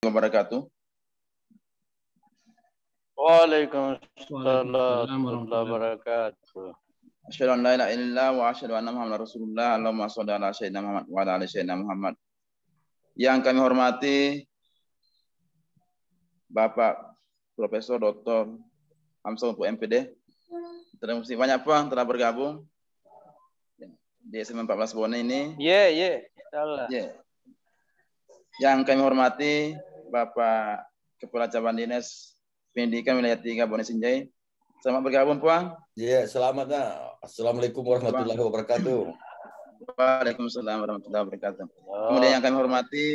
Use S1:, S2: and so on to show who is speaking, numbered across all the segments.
S1: wabarakatuh.
S2: Waalaikumsalam warahmatullahi wabarakatuh.
S1: Asyhadu an la ilaha illallah wa asyhadu anna Muhammadar Rasulullah. Allahumma shalli ala sayyidina Muhammad wa ala ali sayyidina Muhammad. Yang kami hormati Bapak Profesor Dr. Hamzah untuk MPD. Terima kasih banyak Pak telah bergabung di SMA 14 Bone ini.
S2: Salah.
S1: Yang kami hormati Bapak Kepala Cabang Dinas Pendidikan Wilayah 3 Bone Sinjai. Selamat bergabung, Puang.
S3: Selamat. Assalamualaikum warahmatullahi wabarakatuh.
S1: Waalaikumsalam warahmatullahi wabarakatuh. Kemudian yang kami hormati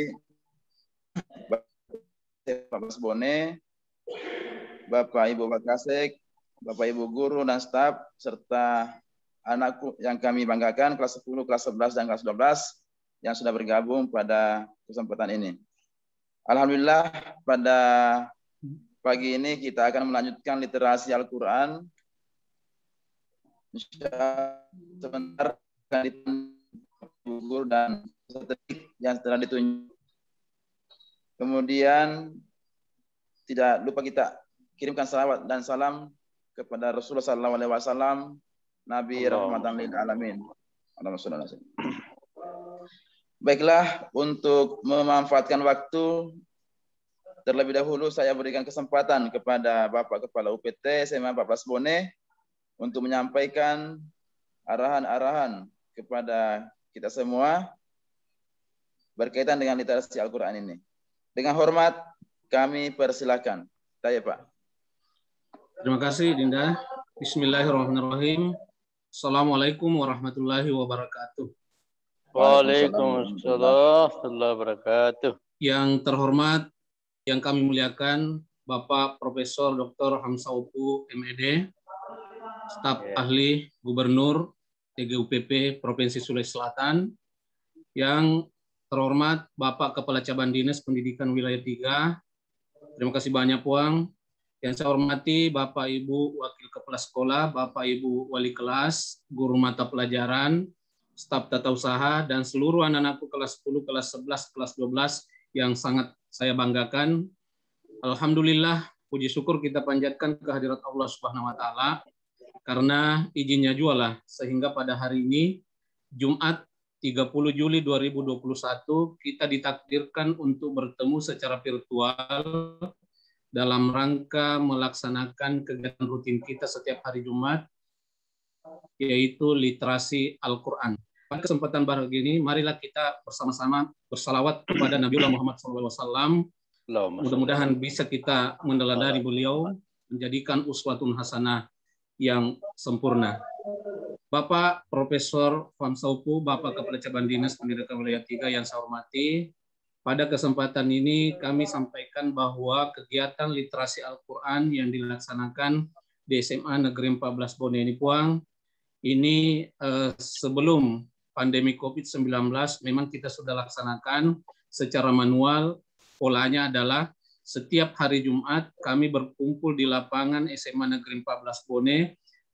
S1: Bapak Bone, Bapak Ibu Bakasek, Bapak Ibu guru dan staf, serta anakku yang kami banggakan kelas 10, kelas 11, dan kelas 12 yang sudah bergabung pada kesempatan ini. Alhamdulillah pada pagi ini kita akan melanjutkan literasi Al-Quran. Sebentar gugur dan yang telah ditunjuk. Kemudian tidak lupa kita kirimkan salawat dan salam kepada Rasulullah SAW, Nabi rahmatan lil alamin. Baiklah, untuk memanfaatkan waktu, terlebih dahulu saya berikan kesempatan kepada Bapak Kepala UPT SMA 14 Bone untuk menyampaikan arahan-arahan kepada kita semua berkaitan dengan literasi Al-Quran ini. Dengan hormat, kami persilakan. Saya Pak.
S4: Terima kasih Dinda. Bismillahirrahmanirrahim. Assalamualaikum warahmatullahi wabarakatuh.
S2: Waalaikumsalam warahmatullahi wabarakatuh.
S4: Yang terhormat, yang kami muliakan Bapak Profesor Dr. Hamzah Upu MED, staf ahli Gubernur TGUPP Provinsi Sulawesi Selatan. Yang terhormat Bapak Kepala Cabang Dinas Pendidikan Wilayah 3. Terima kasih banyak Puang. Yang saya hormati Bapak Ibu Wakil Kepala Sekolah, Bapak Ibu Wali Kelas, Guru Mata Pelajaran, staf tata usaha, dan seluruh anak-anakku kelas 10, kelas 11, kelas 12 yang sangat saya banggakan. Alhamdulillah, puji syukur kita panjatkan kehadirat Allah Subhanahu wa taala karena izinnya jualah sehingga pada hari ini Jumat 30 Juli 2021 kita ditakdirkan untuk bertemu secara virtual dalam rangka melaksanakan kegiatan rutin kita setiap hari Jumat, yaitu literasi Al-Quran. Pada kesempatan bahagia ini, marilah kita bersama-sama bersalawat kepada Nabiullah Muhammad SAW. Mudah-mudahan bisa kita meneladani beliau, menjadikan uswatun hasanah yang sempurna. Bapak Profesor Hamzah Upu, Bapak Kepala Cabang Dinas Pendidikan Wilayah 3 yang saya hormati, pada kesempatan ini kami sampaikan bahwa kegiatan literasi Al-Quran yang dilaksanakan di SMA Negeri 14 Bone ini Puang, ini sebelum pandemi COVID-19 memang kita sudah laksanakan secara manual. Polanya adalah setiap hari Jumat kami berkumpul di lapangan SMA Negeri 14 Bone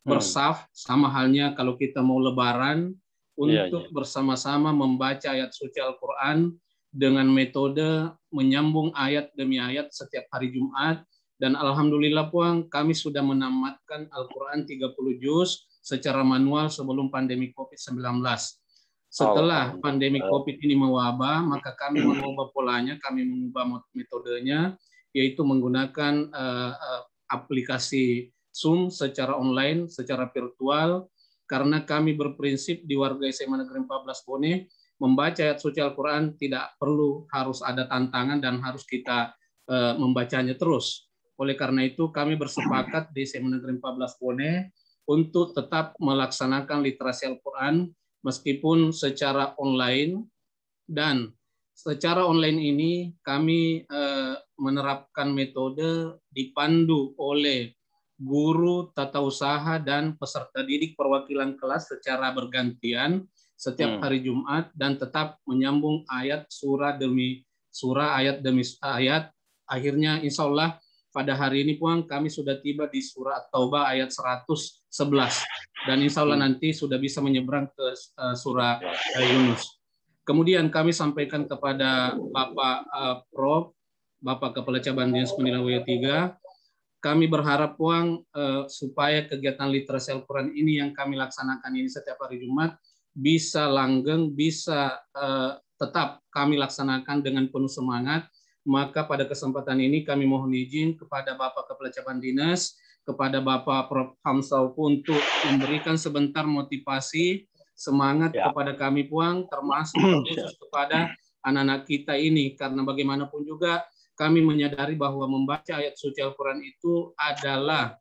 S4: bersaf, sama halnya kalau kita mau lebaran, untuk bersama-sama membaca ayat suci Al-Quran dengan metode menyambung ayat demi ayat setiap hari Jumat. Dan alhamdulillah Puang, kami sudah menamatkan Al-Quran 30 juz secara manual sebelum pandemi COVID-19. Setelah pandemi COVID ini mewabah, maka kami mengubah polanya, kami mengubah metodenya, yaitu menggunakan aplikasi Zoom secara online, secara virtual, karena kami berprinsip di warga SMA Negeri 14 Bone, membaca ayat suci Al-Quran tidak perlu harus ada tantangan dan harus kita membacanya terus. Oleh karena itu kami bersepakat di SMA Negeri 14 Bone untuk tetap melaksanakan literasi Al-Quran meskipun secara online, dan secara online ini kami menerapkan metode dipandu oleh guru tata usaha dan peserta didik perwakilan kelas secara bergantian setiap hari Jumat, dan tetap menyambung ayat surah demi surah, ayat demi ayat. Akhirnya insya Allah pada hari ini Puang kami sudah tiba di surah Taubah ayat 111, dan insya Allah nanti sudah bisa menyeberang ke surah Yunus. Kemudian kami sampaikan kepada Bapak Prof Bapak Kepala Cabang Dinas Pendidikan wilayah 3, kami berharap Puang supaya kegiatan literasi Al-Quran ini yang kami laksanakan ini setiap hari Jumat bisa langgeng, bisa tetap kami laksanakan dengan penuh semangat. Maka pada kesempatan ini kami mohon izin kepada Bapak Kepala Cabang Dinas, kepada Bapak Prof. Hamsaupu untuk memberikan sebentar motivasi, semangat kepada kami Puang, termasuk khusus kepada anak-anak kita ini. Karena bagaimanapun juga kami menyadari bahwa membaca ayat suci Al-Quran itu adalah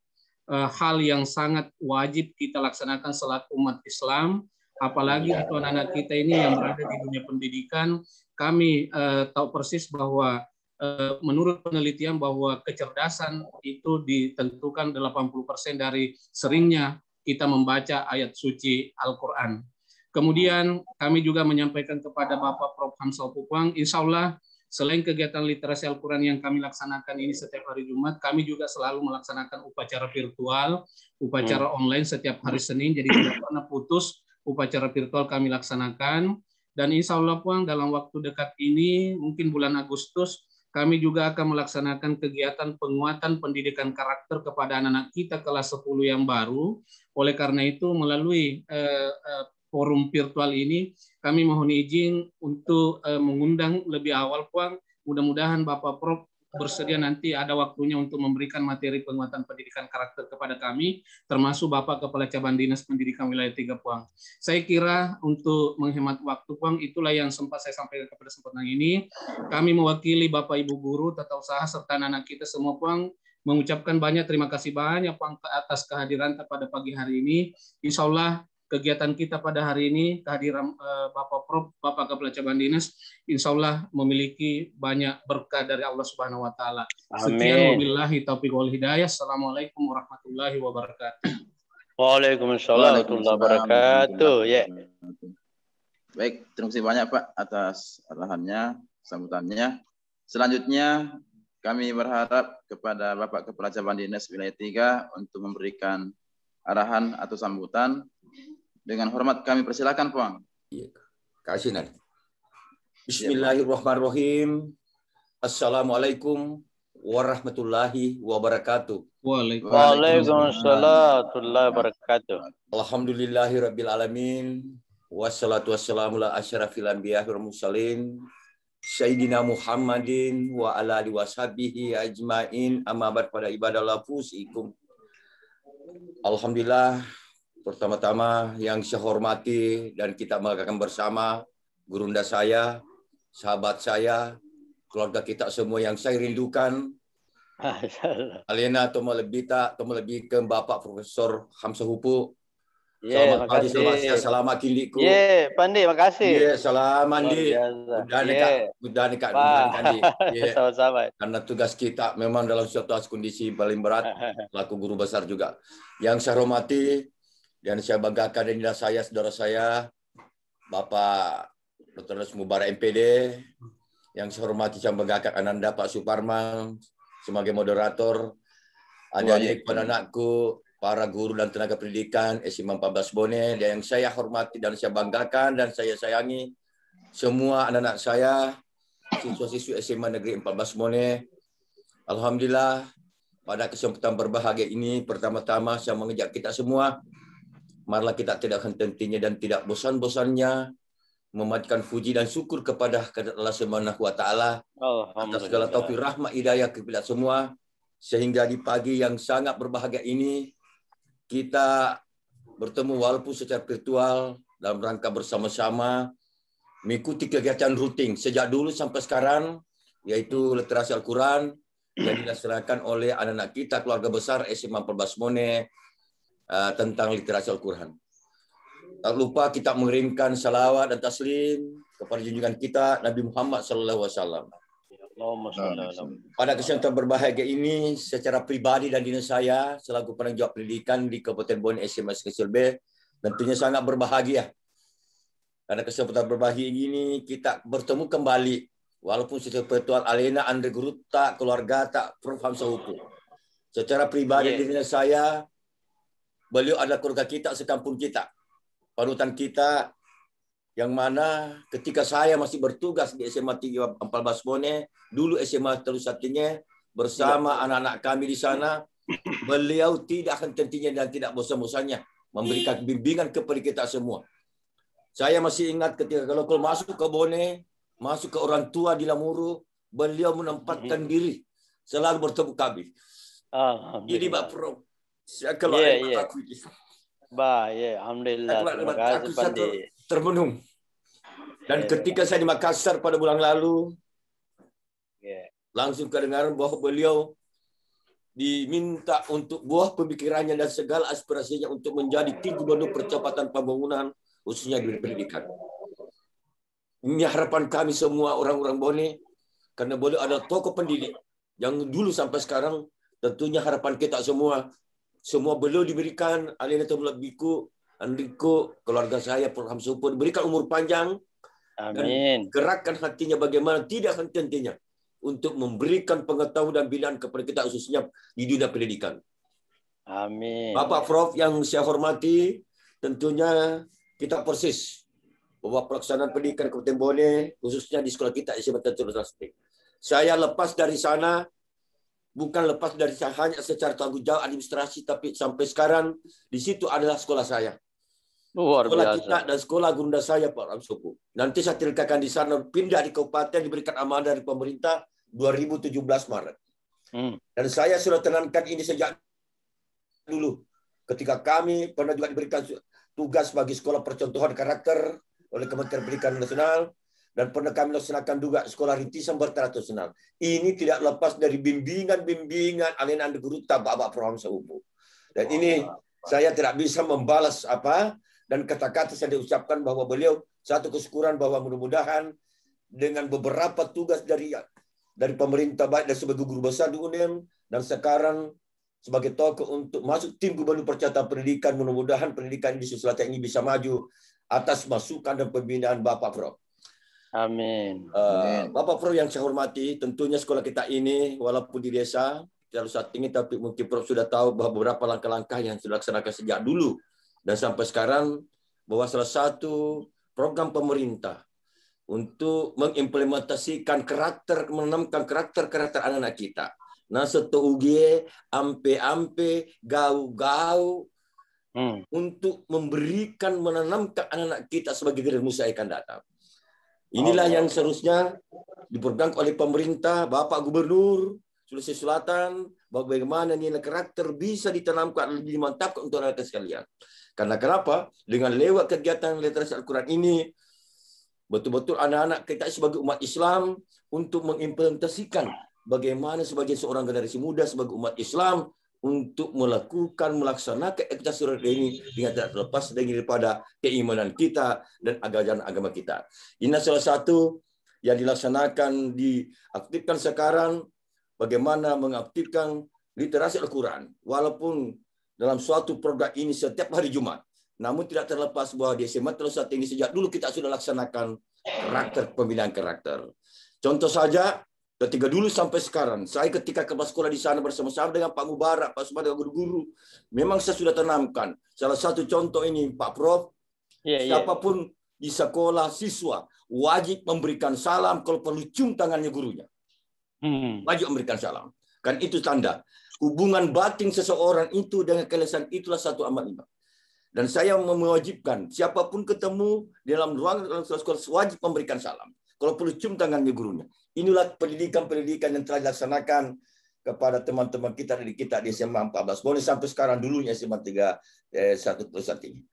S4: hal yang sangat wajib kita laksanakan selaku umat Islam. Apalagi untuk anak-anak kita ini yang berada di dunia pendidikan, kami tahu persis bahwa menurut penelitian bahwa kecerdasan itu ditentukan 80% dari seringnya kita membaca ayat suci Al-Quran. Kemudian kami juga menyampaikan kepada Bapak Prof. Hamsaupu Puang, insya Allah selain kegiatan literasi Al-Quran yang kami laksanakan ini setiap hari Jumat, kami juga selalu melaksanakan upacara virtual, upacara online setiap hari Senin, jadi tidak pernah putus upacara virtual kami laksanakan. Dan insya Allah Puang dalam waktu dekat ini, mungkin bulan Agustus, kami juga akan melaksanakan kegiatan penguatan pendidikan karakter kepada anak-anak kita kelas 10 yang baru. Oleh karena itu, melalui forum virtual ini, kami mohon izin untuk mengundang lebih awal, Puang. Mudah-mudahan Bapak Prof bersedia nanti ada waktunya untuk memberikan materi penguatan pendidikan karakter kepada kami, termasuk Bapak Kepala Cabang Dinas Pendidikan Wilayah 3, Puang. Saya kira untuk menghemat waktu, Puang, itulah yang sempat saya sampaikan kepada kesempatan ini. Kami mewakili Bapak Ibu Guru, tata usaha, serta anak-anak kita semua, Puang, mengucapkan banyak terima kasih banyak, Puang, atas kehadiran pada pagi hari ini. Insya Allah kegiatan kita pada hari ini, kehadiran Bapak Prof, Bapak Kepala Cabang Dinas, insya Allah memiliki banyak berkah dari Allah Subhanahu Wa Taala. Sekian, wabillahi taufiq wal hidayah. Assalamualaikum warahmatullahi wabarakatuh.
S2: Waalaikumsalam warahmatullahi wabarakatuh. Ya.
S1: Baik, terima kasih banyak Pak atas arahannya, sambutannya. Selanjutnya kami berharap kepada Bapak Kepala Cabang Dinas Wilayah 3 untuk memberikan arahan atau sambutan. Dengan hormat kami persilakan, Puang.
S3: Iya. Kasih nanti. Bismillahirrahmanirrahim. Assalamualaikum warahmatullahi wabarakatuh.
S2: Waalaikumsalam warahmatullahi wabarakatuh.
S3: Alhamdulillahirabbil alamin. Wassalatu wassalamu ala asyrafil anbiya'i wal mursalin. Sayyidina Muhammadin wa ala alihi washabihi ajmain. Amma ba'd, pada ibadah lafusikum. Alhamdulillah. Pertama-tama yang saya hormati dan kita mengagakkan bersama gurunda saya, sahabat saya, keluarga kita semua yang saya rindukan. Alena Tomalebita, Tomalebikeun Bapak Profesor Hamsaupu. Selamat pagi, selamat siang, selamat kindiku.
S2: Pandi, makasih.
S3: Selamat Andi. Udah nih Kak.
S2: Sama-sama.
S3: Karena tugas kita memang dalam suatu kondisi paling berat, selaku guru besar juga. Yang saya hormati dan saya banggakan inilah saya, saudara saya, Bapak Dr. Mubarak MPD, yang saya hormati, saya banggakan Ananda Pak Suparman sebagai moderator, adik-adik anak-anakku, para guru dan tenaga pendidikan SMA 14 Bone, dan yang saya hormati dan saya banggakan dan saya sayangi semua anak-anak saya, siswa-siswi SMA Negeri 14 Bone. Alhamdulillah, pada kesempatan berbahagia ini, pertama-tama saya mengajak kita semua, marilah kita tidak henti-hentinya dan tidak bosan-bosannya memanjatkan puji dan syukur kepada Allah Subhanahu wa Ta'ala atas segala taufik rahmat hidayah kepada semua, sehingga di pagi yang sangat berbahagia ini kita bertemu walaupun secara virtual dalam rangka bersama-sama mengikuti kegiatan rutin sejak dulu sampai sekarang, yaitu literasi Al-Quran yang dilaksanakan oleh anak-anak kita keluarga besar SMA 14 Mone tentang literasi Al-Quran. Tak lupa kita mengirimkan salawat dan taslim kepada junjungan kita Nabi Muhammad SAW. Pada kesempatan berbahagia ini, secara pribadi dan dinas saya selaku penanggung jawab pendidikan di Kabupaten Bone SMS Kecil B, tentunya sangat berbahagia. Karena kesempatan berbahagia ini kita bertemu kembali, walaupun secara virtual, Alena, Andre Guru, tak keluarga, tak Prof. Hamsaupu. Secara pribadi di dinas saya, beliau adalah keluarga kita, sekampung kita, panutan kita, yang mana ketika saya masih bertugas di SMA 3 14 Bone, dulu SMA Telusatinya bersama anak-anak kami di sana, beliau tidak henti-hentinya dan tidak bosan-bosannya memberikan bimbingan kepada kita semua. Saya masih ingat ketika kalau masuk ke Bone, masuk ke orang tua di Lamuru, beliau menempatkan diri selalu bertemu kami. Ini Pak Prof. Saya kalau aku
S2: alhamdulillah. Terima kasih Pandi.
S3: Termenung. Dan ketika saya di Makassar pada bulan lalu, langsung kedengaran bahwa beliau diminta untuk buah pemikirannya dan segala aspirasinya untuk menjadi tim gubernur percepatan pembangunan khususnya di pendidikan. Ini harapan kami semua orang-orang Bone, karena beliau adalah tokoh pendidik yang dulu sampai sekarang. Tentunya harapan kita semua beliau diberikan alina tumulak biku, Andiko, keluarga saya, Prof. Hamsaupu diberikan umur panjang.
S2: Amin.
S3: Dan gerakkan hatinya bagaimana tidak henti-hentinya untuk memberikan pengetahuan dan binaan kepada kita khususnya di dunia pendidikan.
S2: Amin.
S3: Bapak Prof yang saya hormati, tentunya kita persis bahwa pelaksanaan pendidikan Kabupaten Bone khususnya di sekolah kita SMA Telusati. Saya lepas dari sana bukan lepas dari hanya secara tanggung jawab administrasi, tapi sampai sekarang di situ adalah sekolah saya.
S2: Luar
S3: sekolah
S2: biasa.
S3: kita dan sekolah gurunda saya Pak Hamsaupu. Nanti saya tinggalkan di sana, pindah di kabupaten, diberikan amanah dari pemerintah 2017 Maret. Dan saya sudah tenangkan ini sejak dulu. Ketika kami pernah juga diberikan tugas bagi sekolah percontohan karakter oleh Kementerian Pendidikan Nasional, dan pernah kami laksanakan juga sekolah rintisan bertaraf nasional. Ini tidak lepas dari bimbingan alina guru Bapak Prof. Hamsaupu. Dan ini saya tidak bisa membalas apa dan kata-kata saya diucapkan bahwa beliau satu kesyukuran bahwa mudah-mudahan dengan beberapa tugas dari pemerintah baik dan sebagai guru besar di UNEM dan sekarang sebagai tokoh untuk masuk tim gubernur percepatan pendidikan, mudah-mudahan pendidikan di Sulawesi Selatan ini bisa maju atas masukan dan pembinaan Bapak Prof.
S2: Amin.
S3: Bapak Prof yang saya hormati, tentunya sekolah kita ini walaupun di desa terlalu saat ini, tapi mungkin Prof sudah tahu bahwa beberapa langkah-langkah yang sudah dilaksanakan sejak dulu dan sampai sekarang, bahwa salah satu program pemerintah untuk mengimplementasikan menanamkan karakter anak-anak kita. Nah, setugie, ampe-ampe, gau-gau, untuk menanamkan anak-anak kita sebagai generasi akan datang. Inilah yang seharusnya dipegang oleh pemerintah, Bapak Gubernur Sulawesi Selatan, bahwa bagaimana nilai karakter bisa ditanamkan lebih mantap untuk anak-anak sekalian. Karena kenapa? Dengan lewat kegiatan literasi Al-Quran ini, betul-betul anak-anak kita sebagai umat Islam untuk mengimplementasikan bagaimana sebagai seorang generasi muda, sebagai umat Islam, untuk melaksanakan aktivitas ini dengan tidak terlepas daripada keimanan kita dan ajaran agama kita. Ini salah satu yang dilaksanakan, diaktifkan sekarang, bagaimana mengaktifkan literasi Al-Quran. Walaupun dalam suatu program ini setiap hari Jumat, namun tidak terlepas bahwa di SMA Telusati ini sejak dulu kita sudah laksanakan pembinaan karakter. Contoh saja, ketika dulu sampai sekarang, saya ketika ke sekolah di sana bersama-sama dengan Pak Mubarak, Pak Sumar, dengan guru-guru, memang saya sudah tanamkan. Salah satu contoh ini, Pak Prof, siapapun di sekolah siswa wajib memberikan salam, kalau perlu cium tangannya gurunya. Wajib memberikan salam. Kan itu tanda hubungan batin seseorang itu dengan kelihatan itulah satu amal iman. Dan saya mewajibkan siapapun ketemu dalam ruangan sekolah wajib memberikan salam. Kalau perlu cium tangannya gurunya. Inilah pendidikan-pendidikan yang telah dilaksanakan kepada teman-teman kita di SMA 14 Bone sampai sekarang dulunya SMA 1 ini.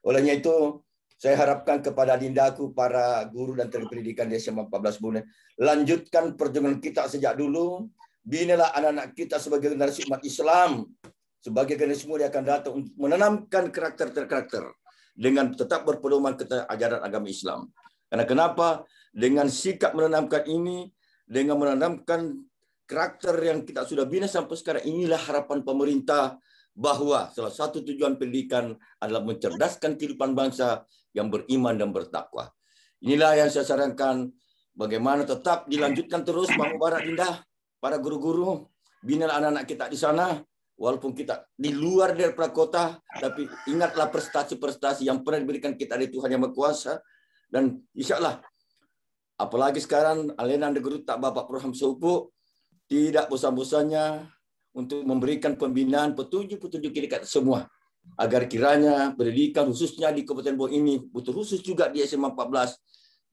S3: Olehnya itu, saya harapkan kepada adindaku, para guru dan tenaga pendidikan di SMA 14 Bone, lanjutkan perjuangan kita sejak dulu. Binalah anak-anak kita sebagai generasi umat Islam, sebagai generasi muda yang akan datang untuk menanamkan karakter dengan tetap berpedoman kepada ajaran agama Islam. Karena kenapa? Dengan sikap menanamkan ini, dengan menanamkan karakter yang kita sudah bina sampai sekarang, inilah harapan pemerintah bahwa salah satu tujuan pendidikan adalah mencerdaskan kehidupan bangsa yang beriman dan bertakwa. Inilah yang saya sarankan, bagaimana tetap dilanjutkan terus Pak Mubarak Indah, para guru-guru, bina anak-anak kita di sana, walaupun kita di luar dari kota, tapi ingatlah prestasi-prestasi yang pernah diberikan kita dari Tuhan Yang Maha Kuasa, Dan insya Allah, apalagi sekarang Alena Negeri tak Bapak Prof. Hamsaupu tidak bosan-bosannya untuk memberikan pembinaan petunjuk-petunjuk dekat semua. Agar kiranya pendidikan khususnya di Kabupaten Bone ini, betul khusus juga di SMA 14,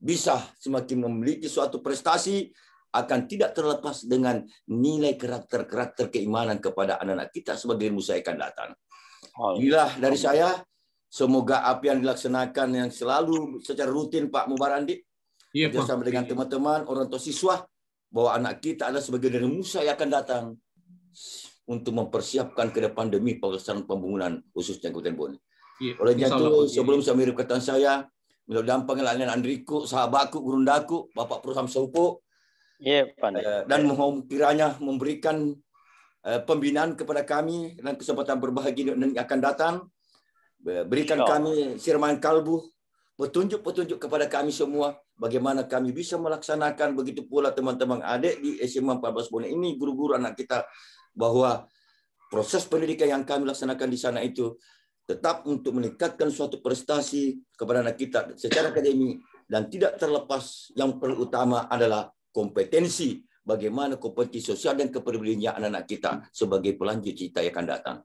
S3: bisa semakin memiliki suatu prestasi, akan tidak terlepas dengan nilai karakter keimanan kepada anak-anak kita sebagai musa akan datang. Inilah dari saya. Semoga apa yang dilaksanakan yang selalu secara rutin Pak Mubarandi, bersama dengan teman-teman, orang tua siswa, bahwa anak kita adalah sebagai dari musa yang akan datang untuk mempersiapkan ke depan demi pelaksanaan pembangunan khususnya Kabupaten Bone. Oleh itu, sebelum saya mengirim perkataan saya, mudah-mudahan panggilan Andriku, sahabatku, gurundaku, Bapak Prof. Hamsaupu, dan mohon kiranya memberikan pembinaan kepada kami dan kesempatan berbahagia yang akan datang. Berikan kami siraman kalbu, petunjuk-petunjuk kepada kami semua, bagaimana kami bisa melaksanakan, begitu pula teman-teman adik di SMA 14 Bone ini, guru-guru anak kita, bahwa proses pendidikan yang kami laksanakan di sana itu tetap untuk meningkatkan suatu prestasi kepada anak kita secara akademik, dan tidak terlepas yang paling utama adalah kompetensi, bagaimana kompetensi sosial dan kepedulian anak-anak kita sebagai pelanjut cita yang akan datang.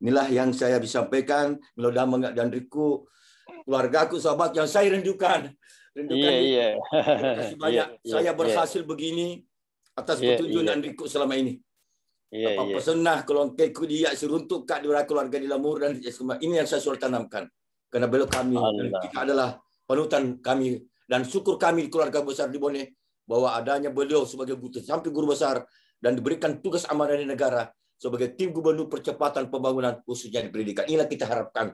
S3: Inilah yang saya bisa sampaikan. Mudah-mudahan dan Riku, keluargaku, sahabat yang saya rindukan.
S2: Iya.
S3: Terima kasih banyak. Saya berhasil begini atas petunjuk dan Riku selama ini. Apa pernah kalau keku dia seruntuk kak di keluarga di Lamur dan ini yang saya suruh tanamkan. Karena beliau kami kita adalah panutan kami dan syukur kami di keluarga besar di Bone bahwa adanya beliau sebagai guru sampai guru besar dan diberikan tugas amanah di negara sebagai tim gubernur percepatan pembangunan khususnya di pendidikan. Inilah kita harapkan.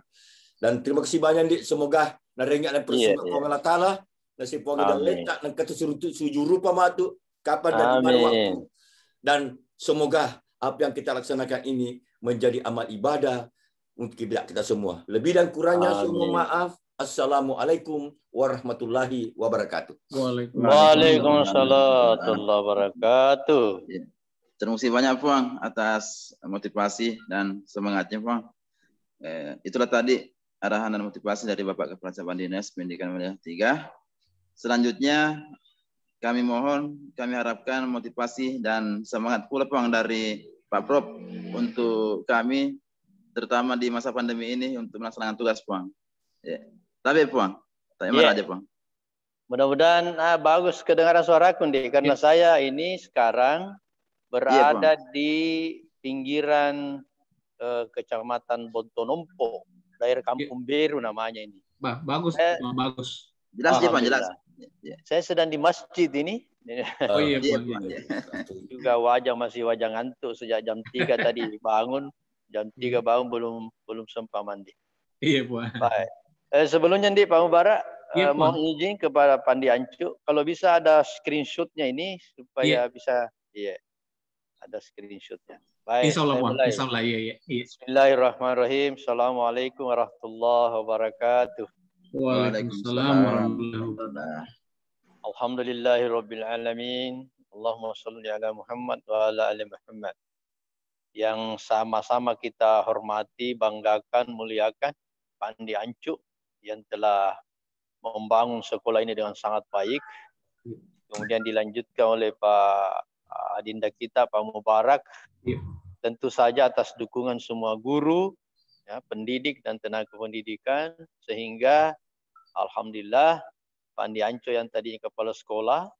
S3: Dan terima kasih banyak, Dik. Semoga narenga dan persembahan Allah Ta'ala dan semoga dan letak dan kata suju rupa matu kapan dan di mana waktu. Dan semoga apa yang kita laksanakan ini menjadi amal ibadah untuk kita semua. Lebih dan kurangnya semua maaf. Assalamualaikum warahmatullahi wabarakatuh.
S2: Waalaikumsalam warahmatullahi wabarakatuh.
S1: Terima kasih banyak Puang atas motivasi dan semangatnya Puang. Itulah tadi arahan dan motivasi dari Bapak Kepala Cabang Dinas Pendidikan Wilayah 3. Selanjutnya kami harapkan motivasi dan semangat pula Puang dari Pak Prof untuk kami terutama di masa pandemi ini untuk melaksanakan tugas Puang. Tapi Puang, tanya aja Puang.
S2: Mudah-mudahan bagus kedengaran suaraku Dik, karena saya ini sekarang berada di pinggiran Kecamatan Bontonompo, daerah Kampung Beru namanya ini.
S4: Bagus, bagus.
S1: Jelas Pak, jelas.
S2: Saya sedang di masjid ini.
S4: Oh iya,
S2: Juga masih wajah ngantuk sejak jam 3 tadi bangun. Jam 3 bangun belum sempat mandi.
S4: Iya, Pak.
S2: Baik. Sebelumnya Dik, Pak Mubarak, mau izin kepada Pandi Ancu, kalau bisa ada screenshotnya ini supaya bisa ada screenshotnya. Baik.
S4: Insyaallah, iya.
S2: Bismillahirrahmanirrahim. Assalamualaikum warahmatullahi wabarakatuh.
S4: Waalaikumsalam warahmatullahi wabarakatuh.
S2: Alhamdulillahirabbil alamin. Allahumma shalli ala Muhammad wa ala ali Muhammad. Yang sama-sama kita hormati, banggakan, muliakan Pandi Ancu yang telah membangun sekolah ini dengan sangat baik. Kemudian dilanjutkan oleh Pak Adinda kita, Pak Mubarak. Tentu saja atas dukungan semua guru, pendidik dan tenaga pendidikan, sehingga alhamdulillah Pandi Ancu yang tadinya kepala sekolah,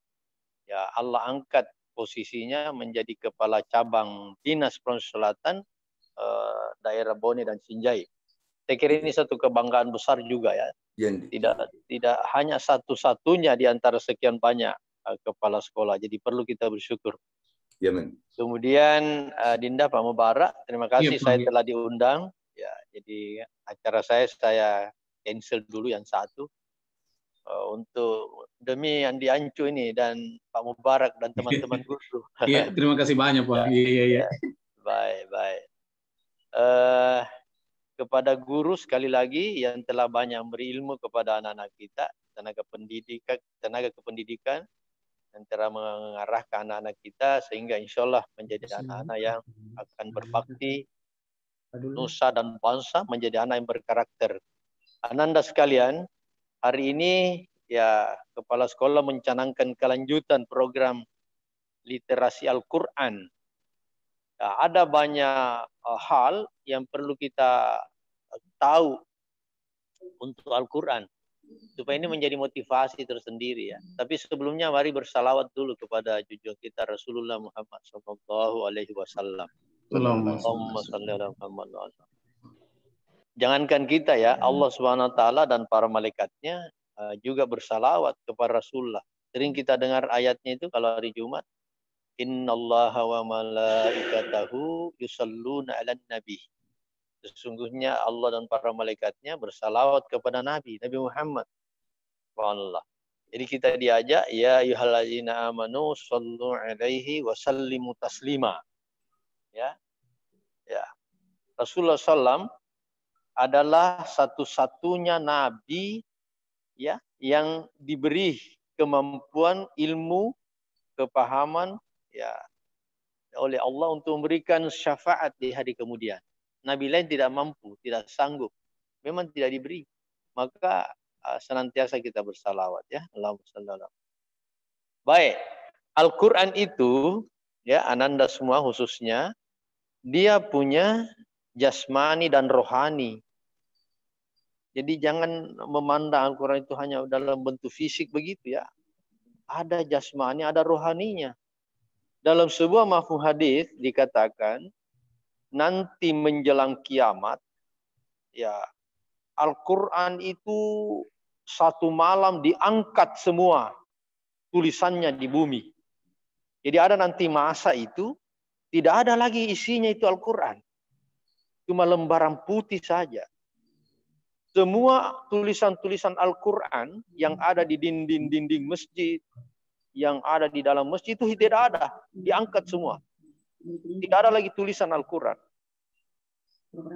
S2: Allah angkat posisinya menjadi kepala cabang Dinas Provinsi Selatan daerah Bone dan Sinjai. Saya kira ini satu kebanggaan besar juga ya. Tidak hanya satu-satunya di antara sekian banyak kepala sekolah. Jadi perlu kita bersyukur.
S3: Ya, men.
S2: Kemudian Dinda, Pak Mubarak, terima kasih saya telah diundang. Ya, jadi acara saya cancel dulu yang satu untuk demi Andi Ancu ini dan Pak Mubarak dan teman-teman guru.
S4: Iya, terima kasih banyak Pak. Iya.
S2: Baik. Kepada guru sekali lagi yang telah banyak beri ilmu kepada anak-anak kita, tenaga kependidikan yang telah mengarahkan anak-anak kita sehingga insya Allah menjadi anak-anak yang akan berbakti nusa dan bangsa, menjadi anak yang berkarakter. Ananda sekalian, hari ini ya kepala sekolah mencanangkan kelanjutan program literasi Al-Quran. Ya, ada banyak hal yang perlu kita tahu untuk Al-Quran supaya ini menjadi motivasi tersendiri ya. Tapi sebelumnya mari bersalawat dulu kepada junjungan kita Rasulullah Muhammad sallallahu alaihi wasallam. Allahumma shalli ala Muhammad wa ala. Jangankan kita ya, Allah Subhanahu wa taala dan para malaikatnya juga bersalawat kepada Rasulullah. Sering kita dengar ayatnya itu kalau hari Jumat. Innallaha wa malaikatahu yusalluna 'alan nabi. Sesungguhnya Allah dan para malaikatnya bersalawat kepada Nabi Muhammad. Subhanallah. Jadi kita diajak ya ayyuhallazina amanu shallu 'alaihi wa sallimu taslima. Ya. Ya. Rasulullah SAW adalah satu-satunya nabi ya yang diberi kemampuan ilmu, kepahaman ya oleh Allah untuk memberikan syafaat di hari kemudian. Nabi lain tidak mampu, tidak sanggup. Memang tidak diberi. Maka senantiasa kita bersalawat ya. Allahumma shalli ala. Baik. Al-Quran itu ya ananda semua khususnya dia punya jasmani dan rohani. Jadi jangan memandang Al-Quran itu hanya dalam bentuk fisik begitu ya. Ada jasmani, ada rohaninya. Dalam sebuah mafhum hadis dikatakan nanti menjelang kiamat ya Al-Quran itu satu malam diangkat semua tulisannya di bumi. Jadi ada nanti masa itu tidak ada lagi isinya itu Al-Quran. Cuma lembaran putih saja. Semua tulisan-tulisan Al-Quran yang ada di dinding-dinding masjid, yang ada di dalam masjid itu tidak ada. Diangkat semua. Tidak ada lagi tulisan Al-Quran.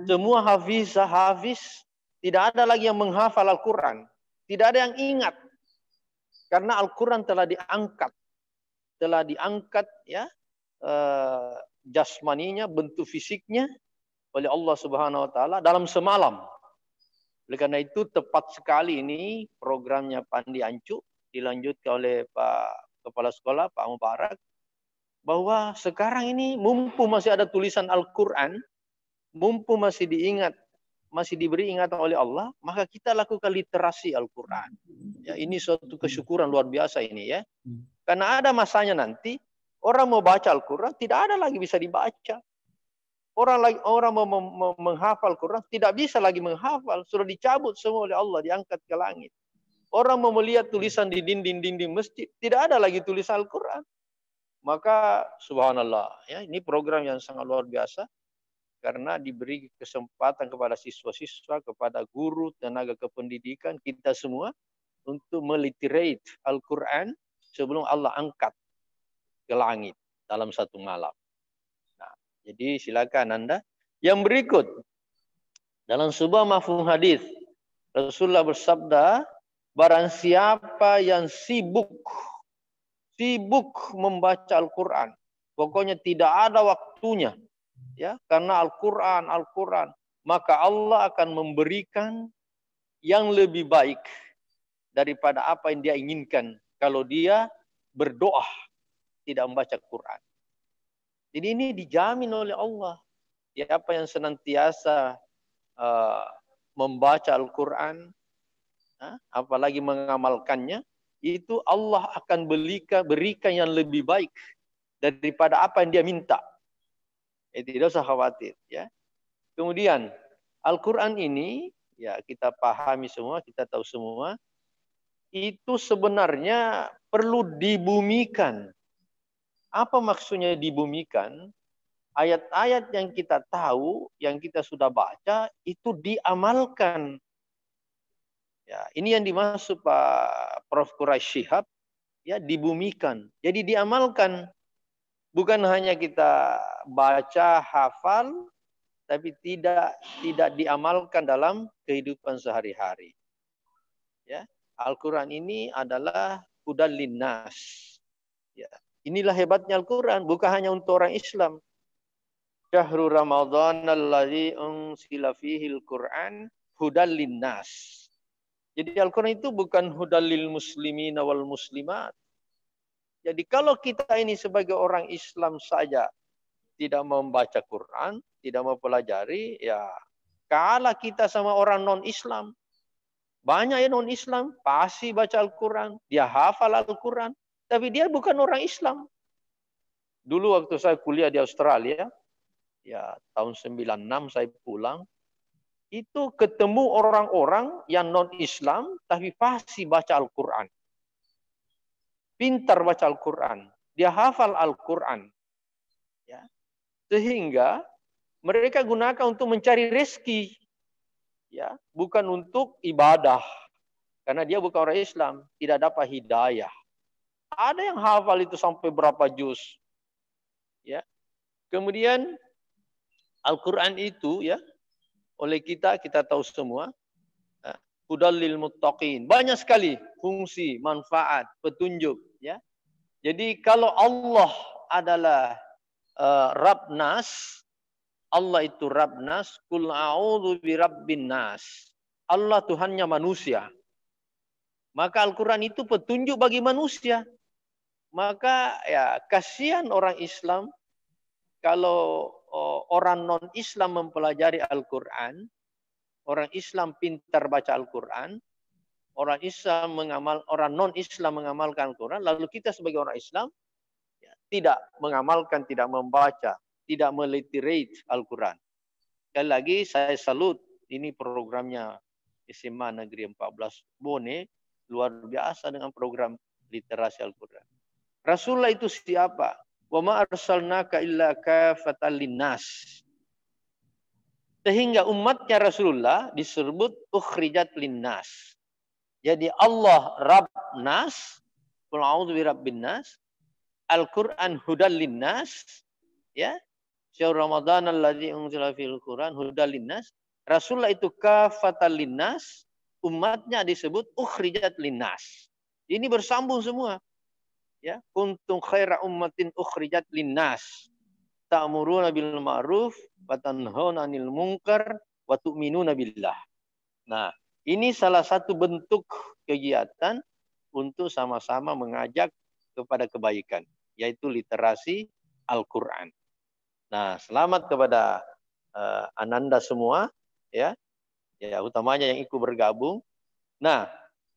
S2: Semua hafiz tidak ada lagi yang menghafal Al-Quran. Tidak ada yang ingat. Karena Al-Quran telah diangkat. Telah diangkat ya jasmaninya, bentuk fisiknya oleh Allah Subhanahu wa taala dalam semalam. Oleh karena itu tepat sekali ini programnya Pandi Ancu dilanjutkan oleh Pak Kepala Sekolah Pak Mubarak bahwa sekarang ini mumpung masih ada tulisan Al-Quran, mumpung masih diingat, masih diberi ingatan oleh Allah, maka kita lakukan literasi Al-Quran. Ya, ini suatu kesyukuran luar biasa ini ya. Karena ada masanya nanti orang mau baca Al-Quran tidak ada lagi bisa dibaca. Orang mau menghafal Quran tidak bisa lagi menghafal, sudah dicabut semua oleh Allah, diangkat ke langit. Orang mau melihat tulisan di dinding-dinding masjid, tidak ada lagi tulisan Al-Quran. Maka subhanallah, ya ini program yang sangat luar biasa karena diberi kesempatan kepada siswa-siswa, kepada guru, tenaga kependidikan, kita semua untuk meliterate Al-Quran sebelum Allah angkat ke langit dalam satu malam. Nah, jadi silakan Anda. Yang berikut, dalam sebuah mafhum hadis, Rasulullah bersabda, barang siapa yang sibuk membaca Al-Quran, pokoknya tidak ada waktunya, ya, karena Al-Quran, maka Allah akan memberikan yang lebih baik daripada apa yang dia inginkan kalau dia berdoa tidak membaca Quran. Jadi ini dijamin oleh Allah. Siapa yang senantiasa membaca Al-Quran, apalagi mengamalkannya, itu Allah akan berikan yang lebih baik daripada apa yang dia minta. Tidak usah khawatir. Ya. Kemudian Al-Quran ini, ya kita pahami semua, kita tahu semua, itu sebenarnya perlu dibumikan. Apa maksudnya dibumikan? Ayat-ayat yang kita tahu, yang kita sudah baca, itu diamalkan. Ya, ini yang dimaksud Pak Prof. Quraisy Shihab, ya dibumikan. Jadi diamalkan. Bukan hanya kita baca, hafal, tapi tidak diamalkan dalam kehidupan sehari-hari. Ya, Al-Quran ini adalah hudal linnas. Ya, inilah hebatnya Al-Quran, bukan hanya untuk orang Islam. Syahrul Ramadan alladzi unsila fihi al-Quran hudal linnas. Jadi Al-Quran itu bukan hudalil muslimin wal muslimat. Jadi kalau kita ini sebagai orang Islam saja tidak membaca Quran, tidak mempelajari, ya kalah kita sama orang non-Islam. Banyak yang non-Islam pasti baca Al-Quran, dia hafal Al-Quran, tapi dia bukan orang Islam. Dulu waktu saya kuliah di Australia, ya tahun 96 saya pulang, itu ketemu orang-orang yang non-Islam tapi pasti baca Al-Quran. Pintar baca Al-Quran. Dia hafal Al-Quran. Ya. Sehingga mereka gunakan untuk mencari rezeki. Ya, bukan untuk ibadah. Karena dia bukan orang Islam, tidak dapat hidayah. Ada yang hafal itu sampai berapa juz. Ya. Kemudian Al-Quran itu ya oleh kita tahu semua, hudal lil muttaqin. Banyak sekali fungsi, manfaat, petunjuk. Ya. Jadi kalau Allah adalah Rabb Nas, Allah itu Rabb Nas, kul a'udzu birabbin nas. Allah Tuhannya manusia. Maka Al-Quran itu petunjuk bagi manusia. Maka ya kasihan orang Islam kalau orang non-Islam mempelajari Al-Quran, orang Islam pintar baca Al-Quran, orang non-Islam mengamalkan Al-Quran, lalu kita sebagai orang Islam ya, tidak mengamalkan, tidak membaca, tidak meliterate Al-Quran. Sekali lagi saya salut, ini programnya SMA Negeri 14 Bone, luar biasa dengan program literasi Al-Quran. Rasulullah itu siapa? Wa ma arsalnaka illa kafatan linnas. Sehingga umatnya Rasulullah disebut ukhrijat linnas. Jadi Allah Rabb Nas, qul a'udzu birabbin nas, Al-Qur'an hudal linnas, ya. Syahrul Ramadan alladzi unzila fil Qur'an hudal linnas. Rasulullah itu kafatan linnas, umatnya disebut ukhrijat linnas. Ini bersambung semua. Ya, kuntum khaira ummatin ukhrijat linnas ta'muruna bil ma'ruf wa tanhauna 'anil munkar wa tu'minuna billah. Nah, ini salah satu bentuk kegiatan untuk sama-sama mengajak kepada kebaikan, yaitu literasi Al-Qur'an. Nah, selamat kepada Ananda semua ya. Ya, utamanya yang ikut bergabung. Nah,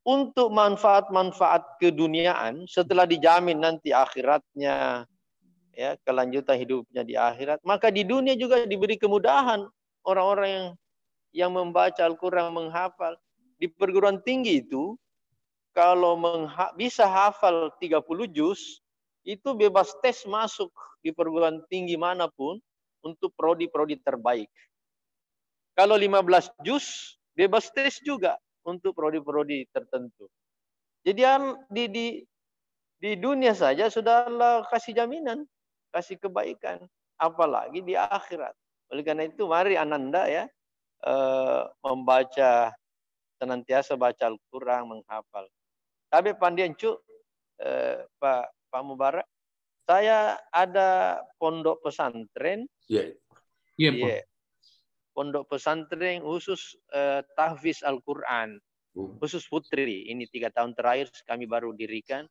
S2: untuk manfaat-manfaat keduniaan setelah dijamin nanti akhiratnya, ya kelanjutan hidupnya di akhirat, maka di dunia juga diberi kemudahan orang-orang yang membaca Al-Quran, menghafal. Di perguruan tinggi itu, kalau bisa hafal 30 juz, itu bebas tes masuk di perguruan tinggi manapun untuk prodi-prodi terbaik. Kalau 15 juz, bebas tes juga untuk prodi-prodi tertentu. Jadi di dunia saja sudah Allah kasih jaminan, kasih kebaikan, apalagi di akhirat. Oleh karena itu mari Ananda ya membaca, senantiasa baca Al-Quran, menghafal. Tapi pandian Cuk, Pak Mubarak, saya ada pondok pesantren.
S3: Iya.
S2: Yeah. Pondok pesantren khusus tahfiz Al-Quran, khusus putri. Ini 3 tahun terakhir kami baru dirikan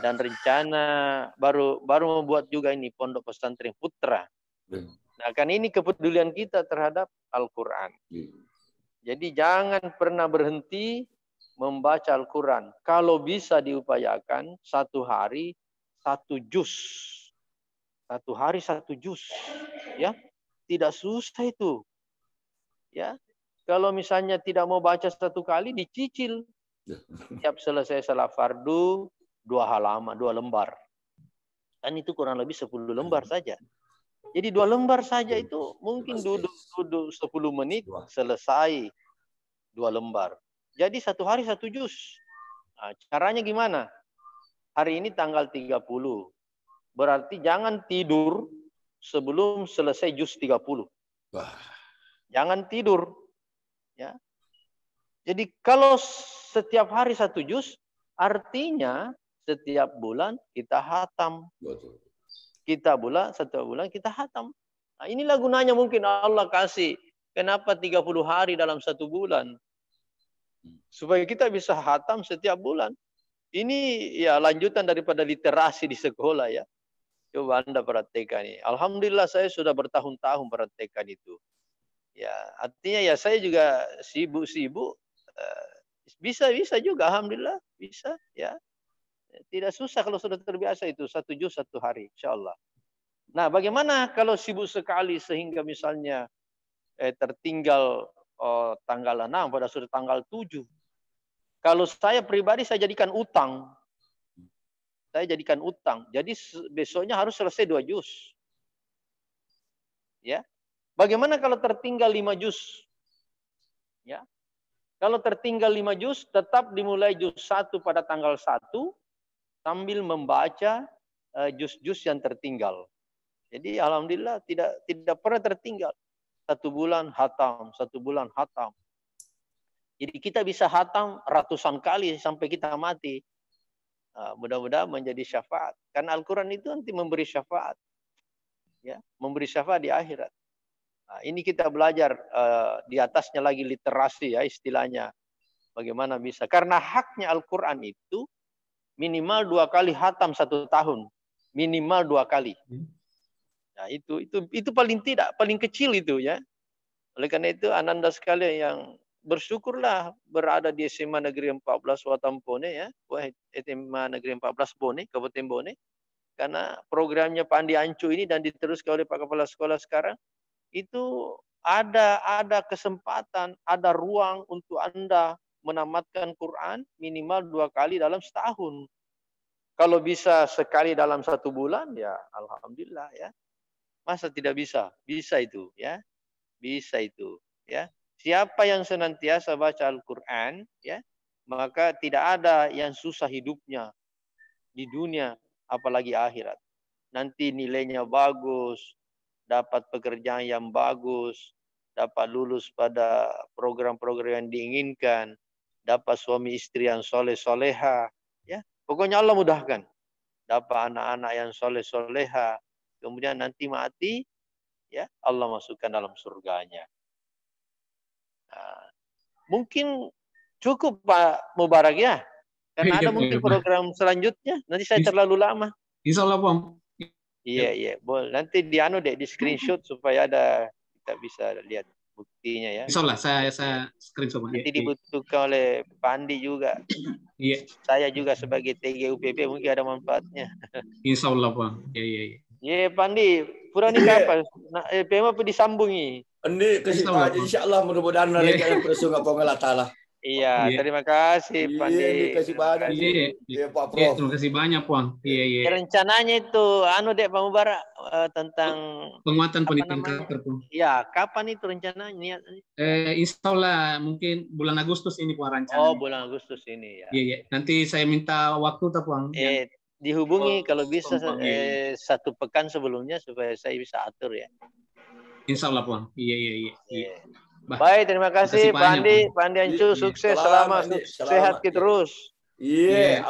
S2: dan rencana baru membuat juga ini pondok pesantren putra. Nah, kan ini kepedulian kita terhadap Al-Quran. Jadi jangan pernah berhenti membaca Al-Quran. Kalau bisa diupayakan 1 hari 1 juz. 1 hari 1 juz. Ya, tidak susah itu. Ya, kalau misalnya tidak mau baca 1 kali, dicicil. Tiap selesai salat fardu 2 halaman, 2 lembar. Kan itu kurang lebih 10 lembar saja. Jadi 2 lembar saja itu mungkin duduk 10 menit selesai 2 lembar. Jadi 1 hari 1 juz. Nah, caranya gimana? Hari ini tanggal 30. Berarti jangan tidur sebelum selesai juz 30. Wah. Jangan tidur. Ya. Jadi kalau setiap hari 1 juz, artinya setiap bulan kita hatam. Setiap bulan kita hatam. Nah, inilah gunanya mungkin Allah kasih. Kenapa 30 hari dalam 1 bulan? supaya kita bisa hatam setiap bulan. Ini ya lanjutan daripada literasi di sekolah ya. Coba Anda praktekkan ini. Alhamdulillah saya sudah bertahun-tahun praktekkan itu. Ya, artinya ya saya juga sibuk-sibuk. Bisa juga, alhamdulillah bisa ya. Tidak susah kalau sudah terbiasa itu 1 juz 1 hari, insyaallah. Nah, bagaimana kalau sibuk sekali sehingga misalnya tertinggal tanggal 6 pada sudah tanggal 7. Kalau saya pribadi saya jadikan utang. Saya jadikan utang. Jadi besoknya harus selesai 2 juz. Ya. Bagaimana kalau tertinggal 5 juz? Ya. Kalau tertinggal 5 juz, tetap dimulai juz 1 pada tanggal 1 sambil membaca juz-juz yang tertinggal. Jadi alhamdulillah tidak pernah tertinggal. 1 bulan hatam, 1 bulan hatam. Jadi kita bisa hatam ratusan kali sampai kita mati. Mudah-mudahan menjadi syafaat. Karena Al-Quran itu nanti memberi syafaat. Ya, memberi syafaat di akhirat. Nah, ini kita belajar di atasnya lagi literasi ya istilahnya. Bagaimana bisa. Karena haknya Al-Quran itu minimal 2 kali hatam 1 tahun. Minimal 2 kali. Nah, itu paling tidak, paling kecil itu ya. Oleh karena itu ananda sekalian yang bersyukurlah berada di SMA Negeri 14 Watampone ya. SMA Negeri 14 Bone, Kabupaten Bone. Karena programnya Pak Andi Ancu ini dan diteruskan oleh Pak Kepala Sekolah sekarang, itu ada kesempatan, ada ruang untuk Anda menamatkan Quran minimal 2 kali dalam setahun. Kalau bisa sekali dalam 1 bulan, ya alhamdulillah ya. Masa tidak bisa? Bisa itu ya. Bisa itu ya. Siapa yang senantiasa baca Al-Quran, ya, maka tidak ada yang susah hidupnya di dunia, apalagi akhirat. Nanti nilainya bagus, dapat pekerjaan yang bagus, dapat lulus pada program-program yang diinginkan, dapat suami istri yang soleh-soleha, ya. Pokoknya Allah mudahkan. Dapat anak-anak yang soleh-soleha, kemudian nanti mati, ya, Allah masukkan dalam surganya. Nah, mungkin cukup Pak Mubarak ya. Karena ada mungkin program selanjutnya. Nanti saya terlalu lama.
S4: Insya Allah, Bang.
S2: Iya. Boleh. Nanti di screenshot supaya kita bisa lihat buktinya ya.
S4: Insya Allah saya screenshot.
S2: Nanti dibutuhkan oleh Pak Andi juga.
S4: Iya.
S2: Saya juga sebagai TGUPP mungkin ada manfaatnya.
S4: Insya Allah, Bang. Iya.
S2: Iya, Pak Andi. Purani kapan? Nah, PM apa disambungi?
S3: Andi kasih aja insyaallah mudah-mudahan mereka yang bersungguh Allah Taala.
S2: Iya, terima kasih Pak Andi.
S3: Terima kasih banyak. Iya, Pak Prof.
S4: Terima kasih banyak, Bang. Iya.
S2: Rencananya itu Dek Pak Mubarak tentang
S4: penguatan pendidikan karakter, Bang.
S2: Ya, kapan itu rencananya?
S4: Insya Allah mungkin bulan Agustus ini Bang rencananya.
S2: Oh, bulan Agustus ini ya.
S4: Iya. Nanti saya minta waktu Bang.
S2: Dihubungi kalau bisa 1 pekan sebelumnya supaya saya bisa atur ya.
S4: Insya Allah, Bang. Iya.
S2: Baik, terima kasih Pak Andi Ancu, sukses selama sehat terus.
S3: Iya,